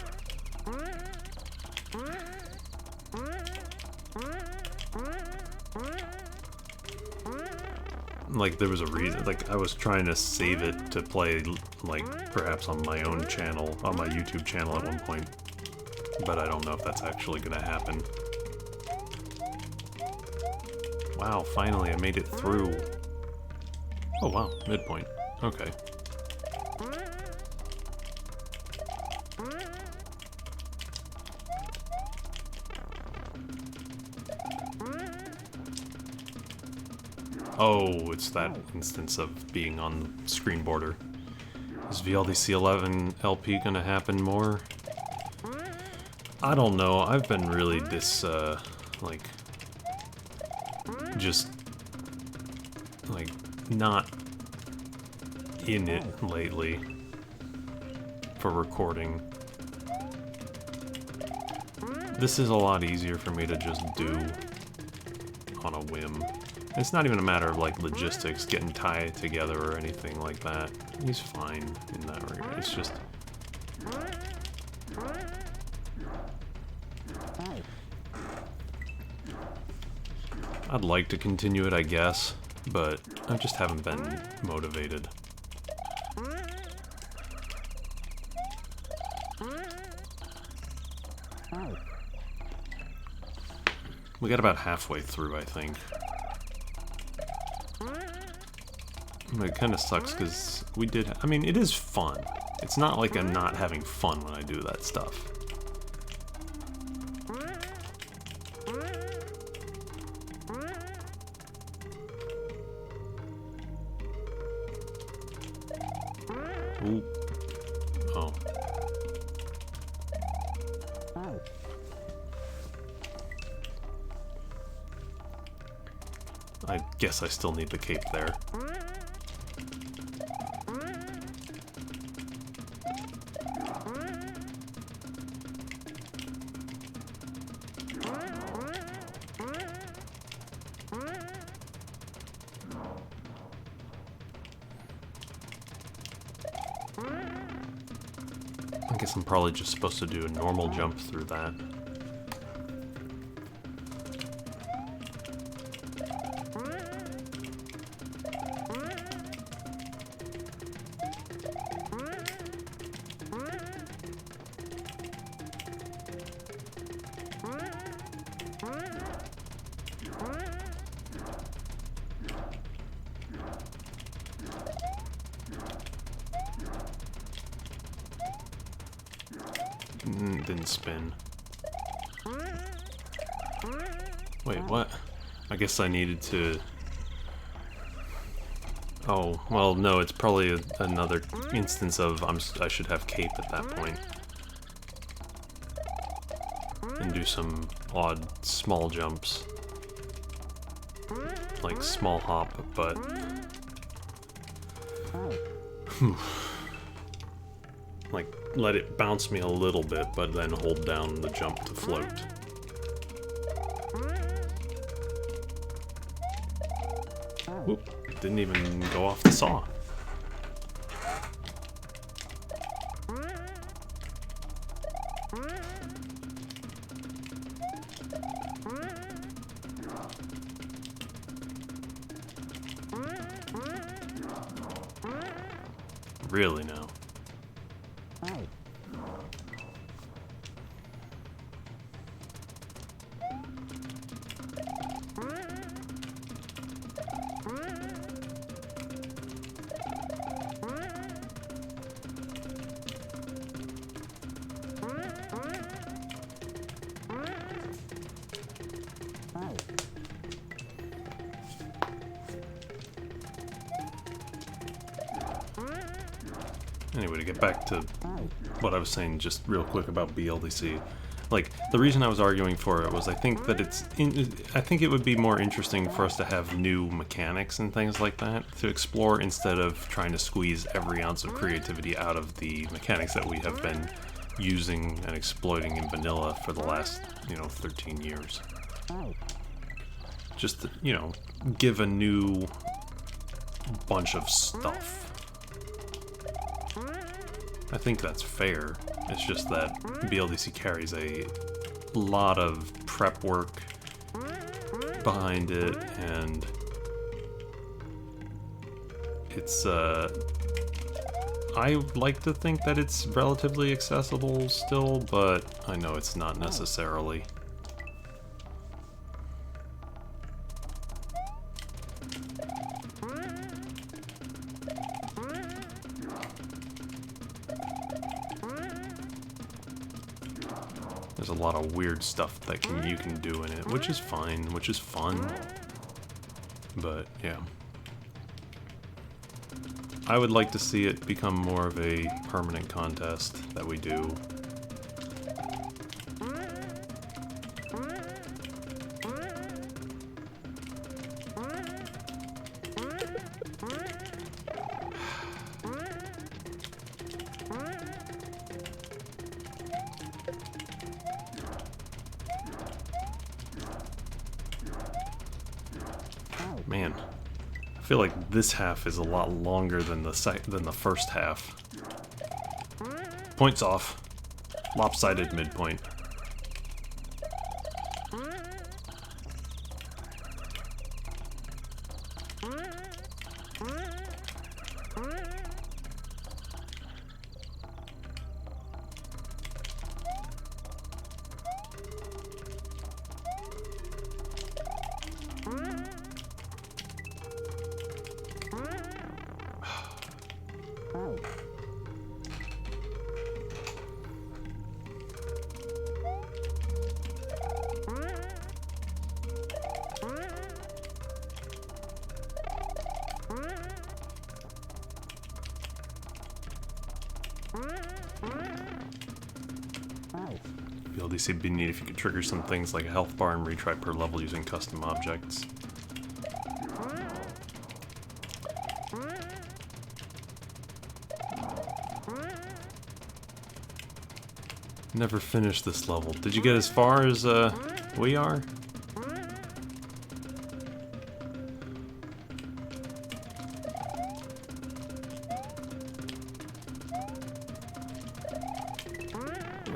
Like, there was a reason, like, I was trying to save it to play, like, perhaps on my own channel, on my YouTube channel at one point. But I don't know if that's actually gonna happen. Wow, finally I made it through. Oh wow, midpoint. Okay. Oh, it's that instance of being on screen border. Is VLDC 11 LP gonna happen more? I don't know. I've been really like, just, like, not in it lately for recording. This is a lot easier for me to just do on a whim. It's not even a matter of like logistics, getting tied together or anything like that. He's fine in that regard. It's just... I'd like to continue it, I guess, but I just haven't been motivated. We got about halfway through, I think. It kind of sucks because we did... I mean, it is fun. It's not like I'm not having fun when I do that stuff. Ooh. Oh. I guess I still need the cape there. I guess I'm probably just supposed to do a normal jump through that. Didn't spin. Wait, what? I guess I needed to... Oh, well, no, it's probably another instance of I should have cape at that point. And do some odd small jumps. Like small hop, but... like, let it bounce me a little bit, but then hold down the jump to float. Whoop, didn't even go off the saw. Really now. Anyway, to get back to what I was saying just real quick about BLDC, like, the reason I was arguing for it was I think that I think it would be more interesting for us to have new mechanics and things like that to explore instead of trying to squeeze every ounce of creativity out of the mechanics that we have been using and exploiting in vanilla for the last, 13 years. Just, give a new bunch of stuff. I think that's fair. It's just that BLDC carries a lot of prep work behind it, and it's, I like to think that it's relatively accessible still, but I know it's not necessarily. There's a lot of weird stuff that you can do in it, which is fine, which is fun. But, yeah. I would like to see it become more of a permanent contest that we do. feel like this half is a lot longer than the first half. Points off. Lopsided midpoint. BLDC would be neat if you could trigger some things like a health bar and retry per level using custom objects. Never finished this level. Did you get as far as we are?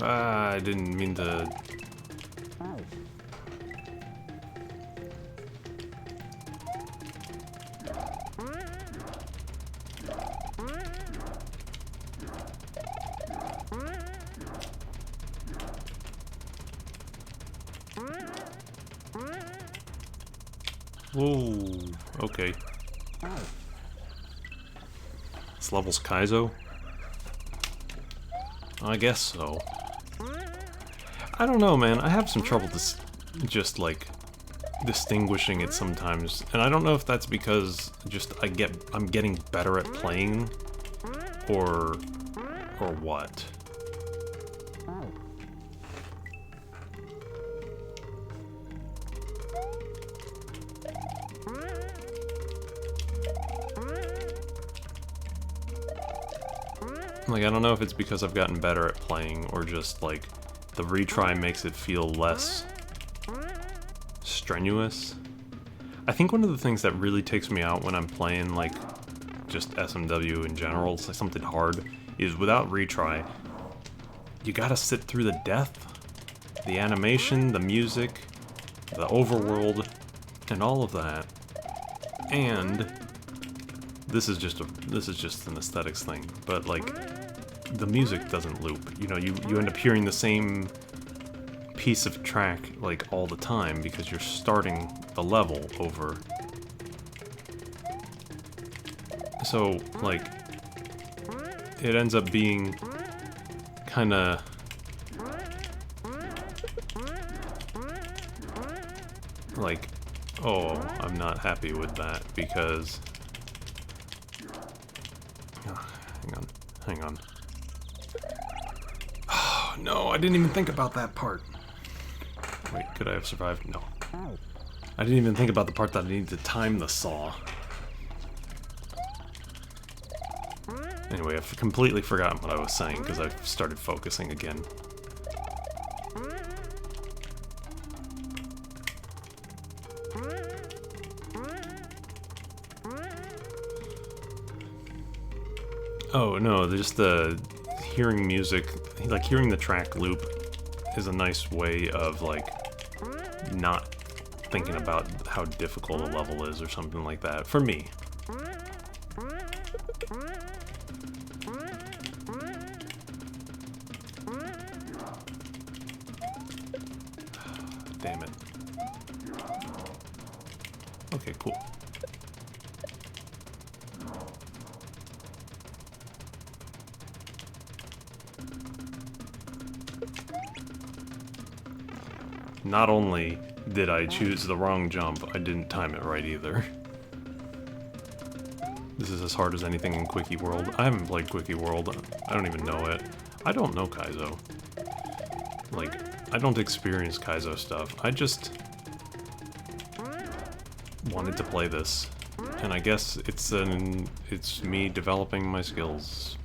I didn't mean to... Whoa, okay. This level's Kaizo? I guess so. I don't know, man. I have some trouble just like distinguishing it sometimes, and I don't know if that's because just I'm getting better at playing, or what. Like, I don't know if it's because I've gotten better at playing, or just like the retry makes it feel less strenuous. I think one of the things that really takes me out when I'm playing, like, just SMW in general, it's like something hard, is without retry, you gotta sit through the death, the animation, the music, the overworld, and all of that. And this is just an aesthetics thing, but like, the music doesn't loop. You know, you end up hearing the same piece of track like all the time because you're starting the level over. So like, it ends up being kind of like, oh, I'm not happy with that because hang on. No, I didn't even think about that part. Wait, could I have survived? No. I didn't even think about the part that I needed to time the saw. Anyway, I've completely forgotten what I was saying because I started focusing again. Oh, no, just the hearing music, like hearing the track loop is a nice way of like not thinking about how difficult a level is or something like that, for me. Damn it. Okay, cool. Not only did I choose the wrong jump, I didn't time it right either. This is as hard as anything in Quickie World. I haven't played Quickie World. I don't even know it. I don't know Kaizo. Like, I don't experience Kaizo stuff. I just wanted to play this. And I guess it's me developing my skills.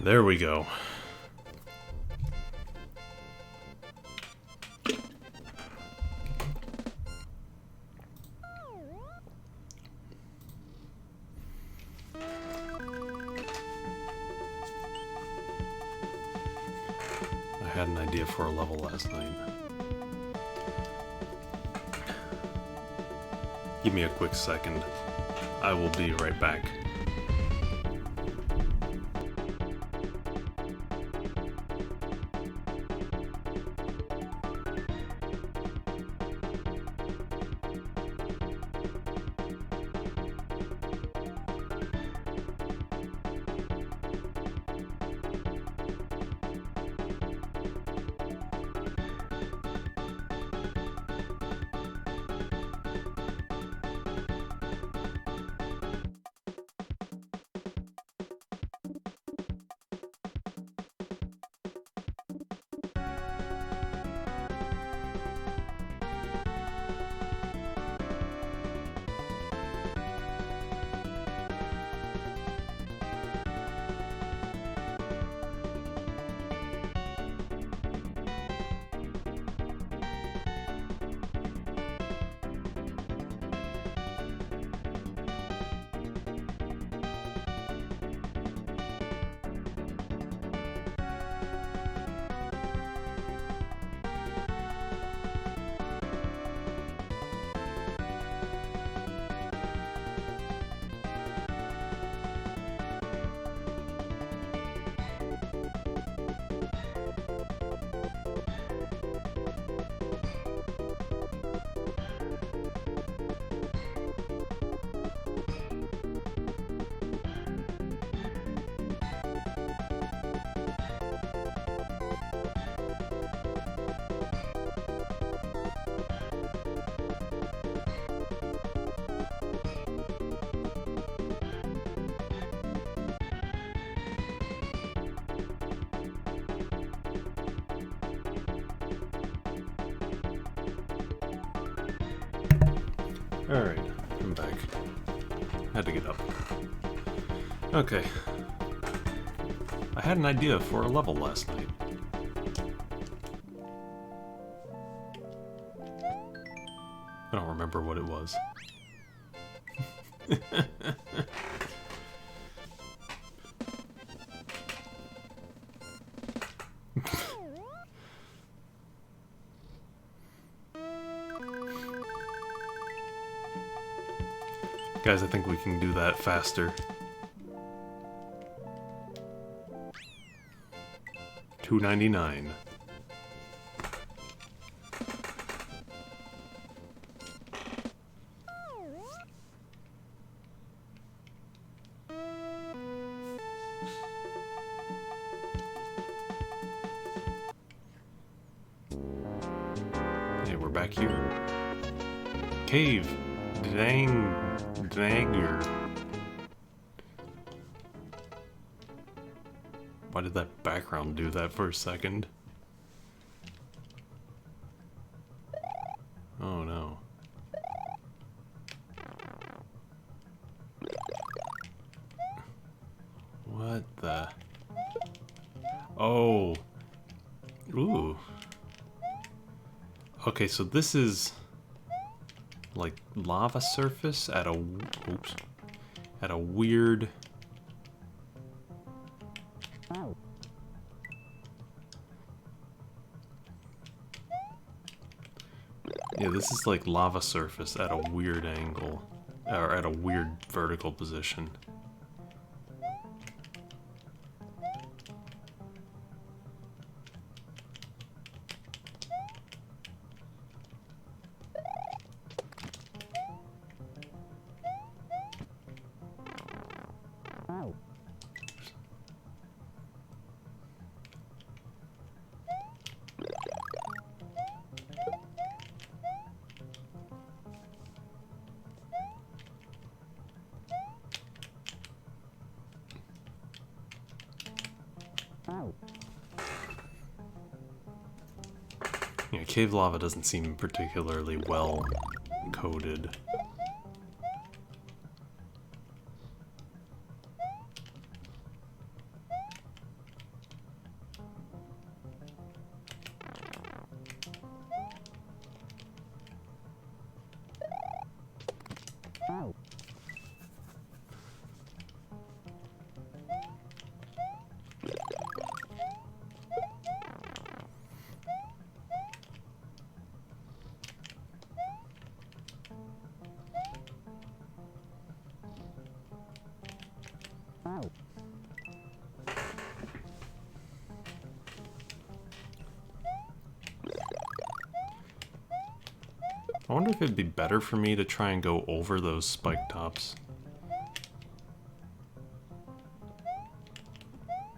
There we go. I had an idea for a level last night. Give me a quick second. I will be right back. Alright, I'm back. Had to get up. Okay. I had an idea for a level last night. I don't remember what it was. Guys, I think we can do that faster. $2.99. Hey, we're back here. Cave. Dagger. Why did that background do that for a second? Oh no. What the? Oh. Ooh. Okay, so this is like lava surface at a weird yeah, this is like lava surface at a weird angle or at a weird vertical position. Yeah, cave lava doesn't seem particularly well coded. wonder if it'd be better for me to try and go over those spike tops.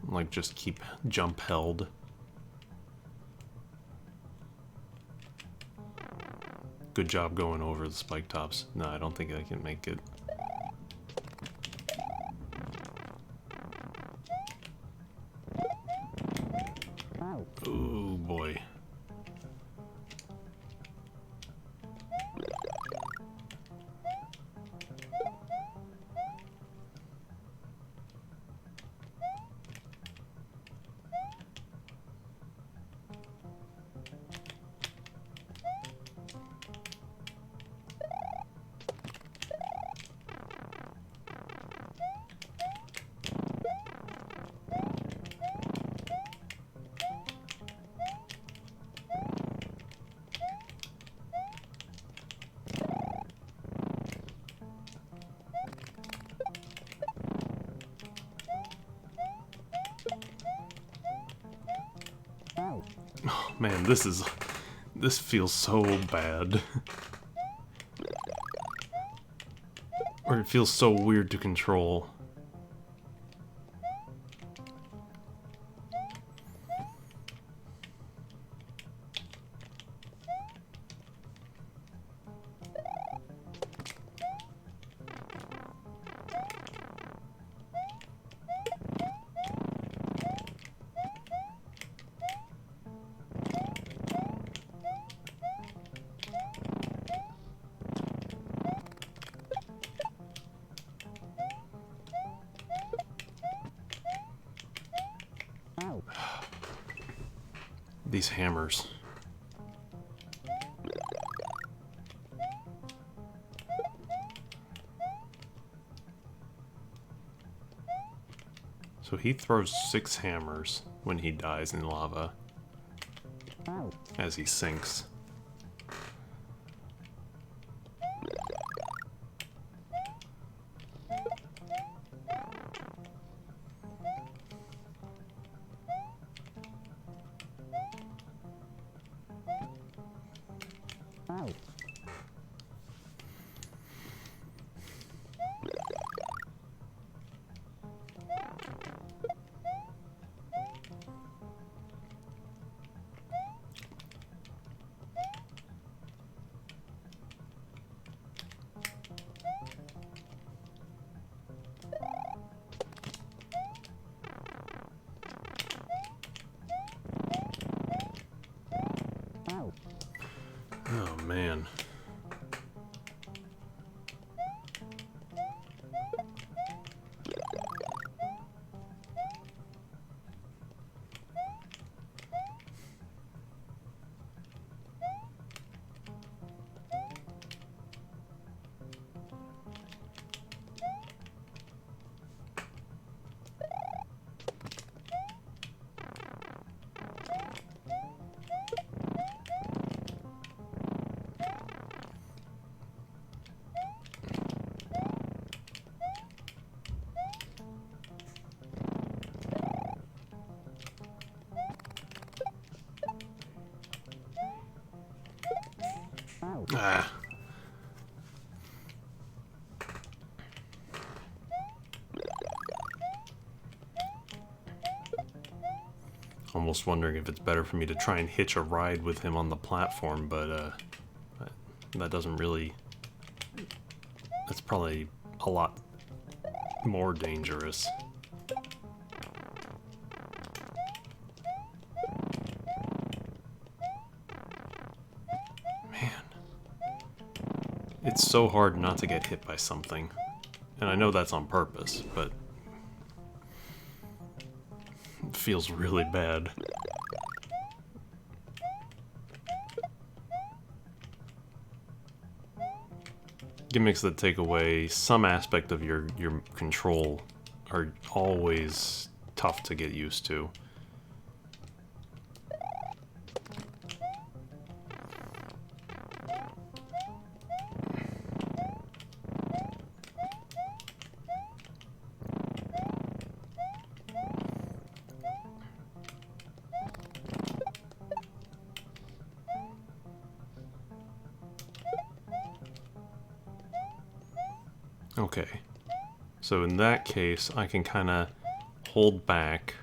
Like, just keep jump held. Good job going over the spike tops. No, I don't think I can make it. Oh boy. Oh man, this feels so bad. Or it feels so weird to control. These hammers. So he throws 6 hammers when he dies in lava as he sinks. Oh man. Ah. Almost wondering if it's better for me to try and hitch a ride with him on the platform, but that doesn't really... That's probably a lot more dangerous. It's so hard not to get hit by something. And I know that's on purpose, but it feels really bad. Gimmicks that take away some aspect of your control are always tough to get used to. Okay. So in that case, I can kind of hold back.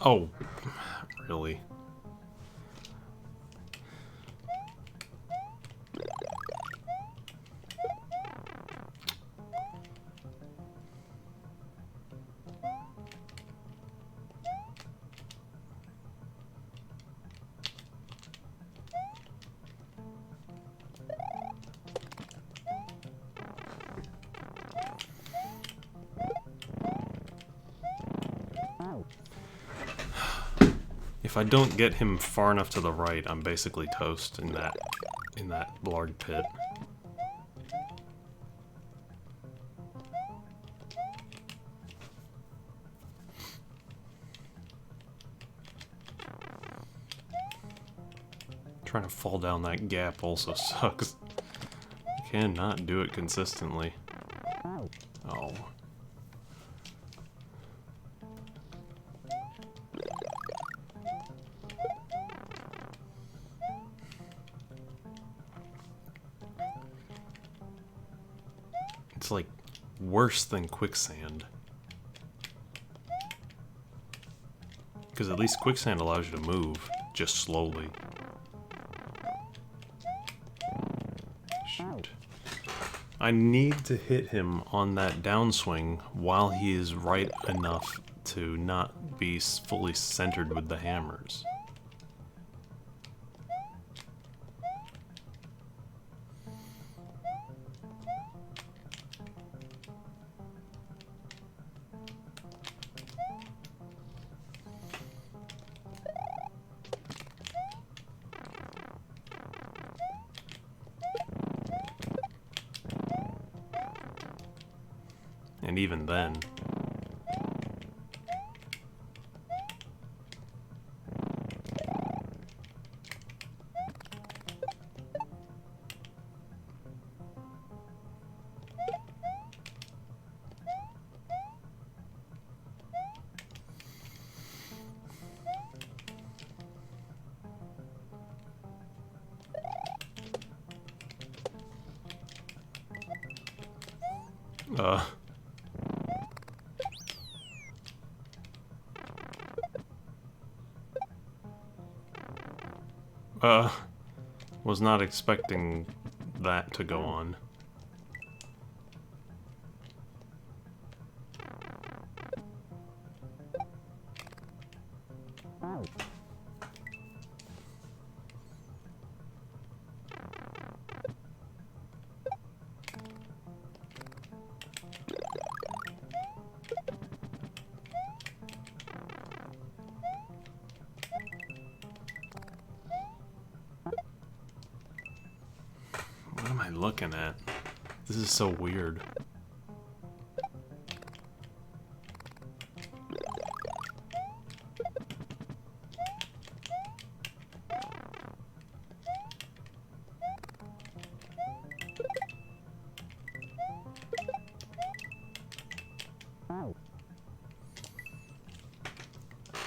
Oh, really? If I don't get him far enough to the right, I'm basically toast in that large pit. Trying to fall down that gap also sucks. I cannot do it consistently. Oh. It's like worse than quicksand. Because at least quicksand allows you to move, just slowly. Shoot. I need to hit him on that downswing while he is right enough to not be fully centered with the hammers. And even then... was not expecting that to go on. What am I looking at? This is so weird.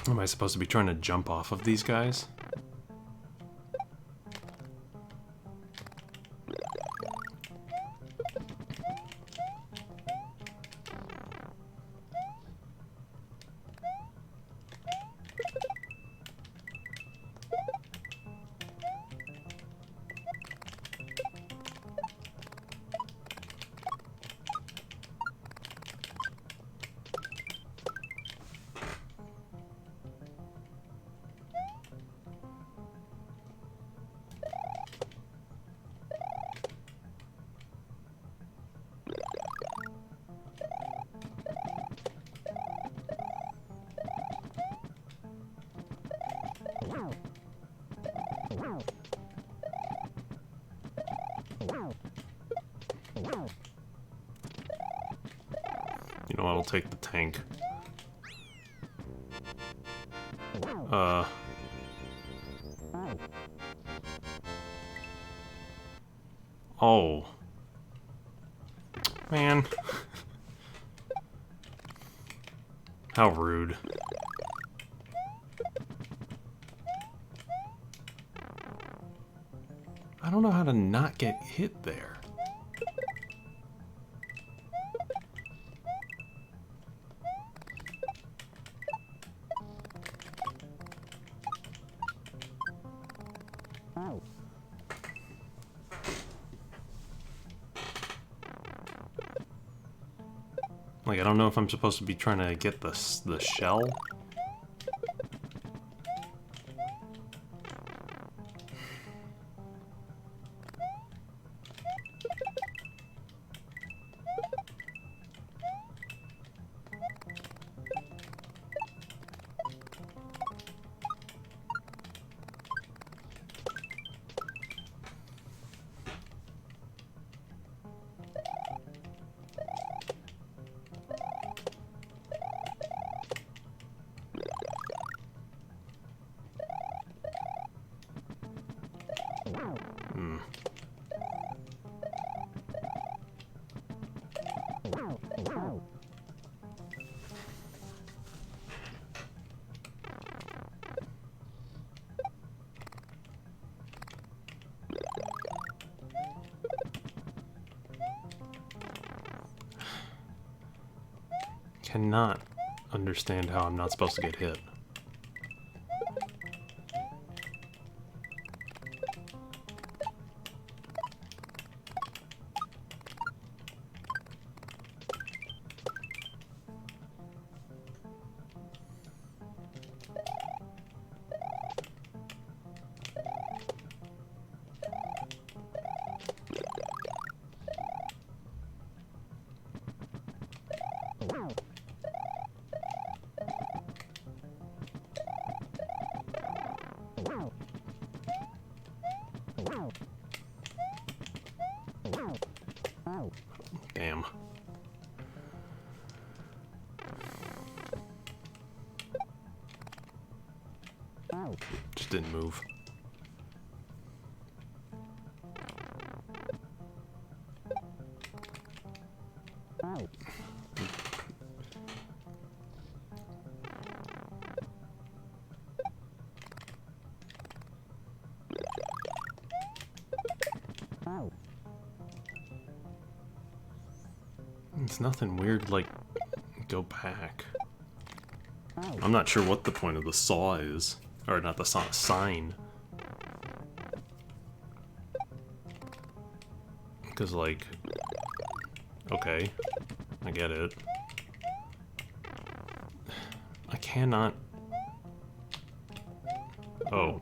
Am I supposed to be trying to jump off of these guys? You know, I'll take the tank. Oh. Man. How rude. I don't know how to not get hit there. Like, I don't know if I'm supposed to be trying to get the shell. Cannot understand how I'm not supposed to get hit. Damn. Just didn't move. It's nothing weird, like, go back. I'm not sure what the point of the saw is. Or not the saw, sign. Because, like, okay, I get it. I cannot... Oh.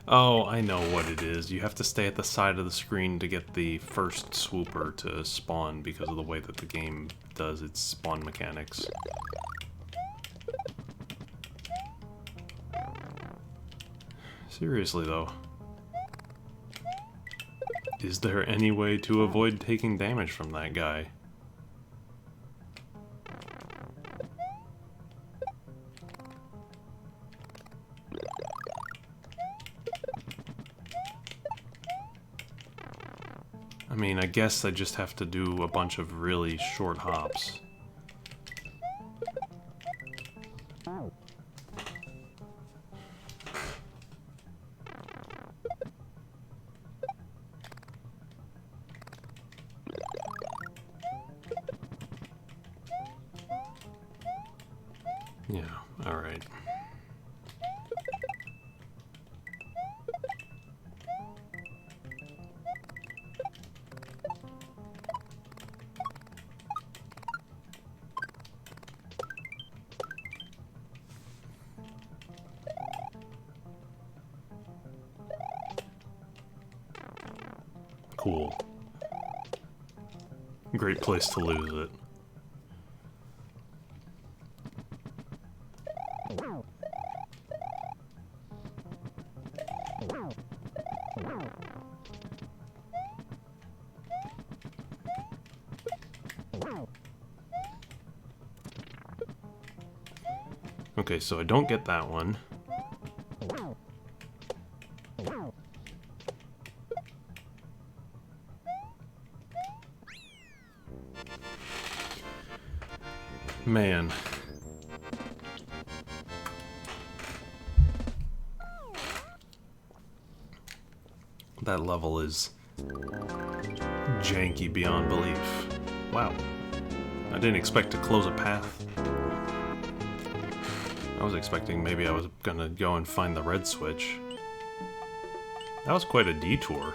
Oh, I know what it is. You have to stay at the side of the screen to get the first swooper to spawn because of the way that the game does its spawn mechanics. Seriously, though. Is there any way to avoid taking damage from that guy? I mean, I guess I just have to do a bunch of really short hops. Yeah, alright. Cool. Great place to lose it. Okay, so I don't get that one. Man. That level is janky beyond belief. Wow. I didn't expect to close a path. I was expecting maybe I was gonna go and find the red switch. That was quite a detour.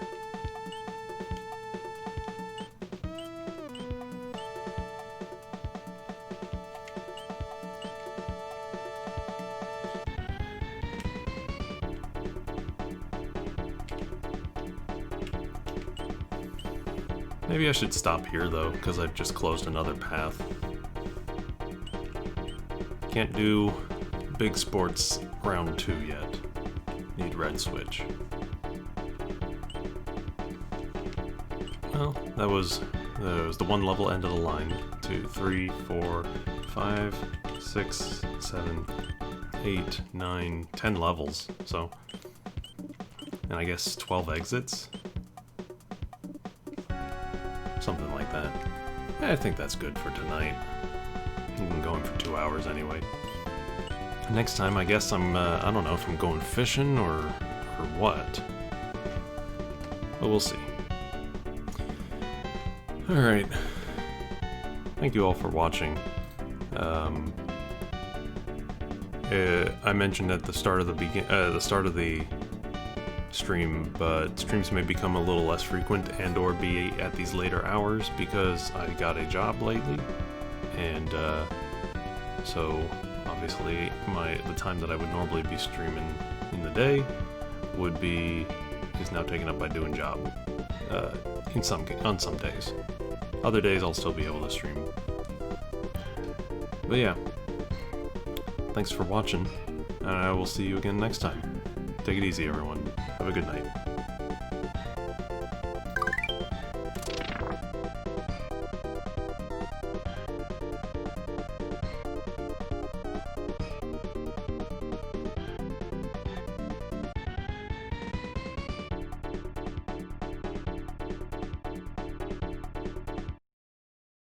Maybe I should stop here though, because I've just closed another path. Can't do Big Sports round 2 yet. Need red switch. Well, that was the one level end of the line. 2, 3, 4, 5, 6, 7, 8, 9, 10 levels. So, and I guess 12 exits? Something like that. I think that's good for tonight. We've been going for 2 hours anyway. Next time, I guess I don't know if I'm going fishing or what. But we'll see. Alright. Thank you all for watching. I mentioned at the start of the stream, but streams may become a little less frequent and or be at these later hours because I got a job lately, and so obviously the time that I would normally be streaming in the day is now taken up by doing job on some days. Other days I'll still be able to stream. But yeah, thanks for watching, and I will see you again next time. Take it easy, everyone. Have a good night.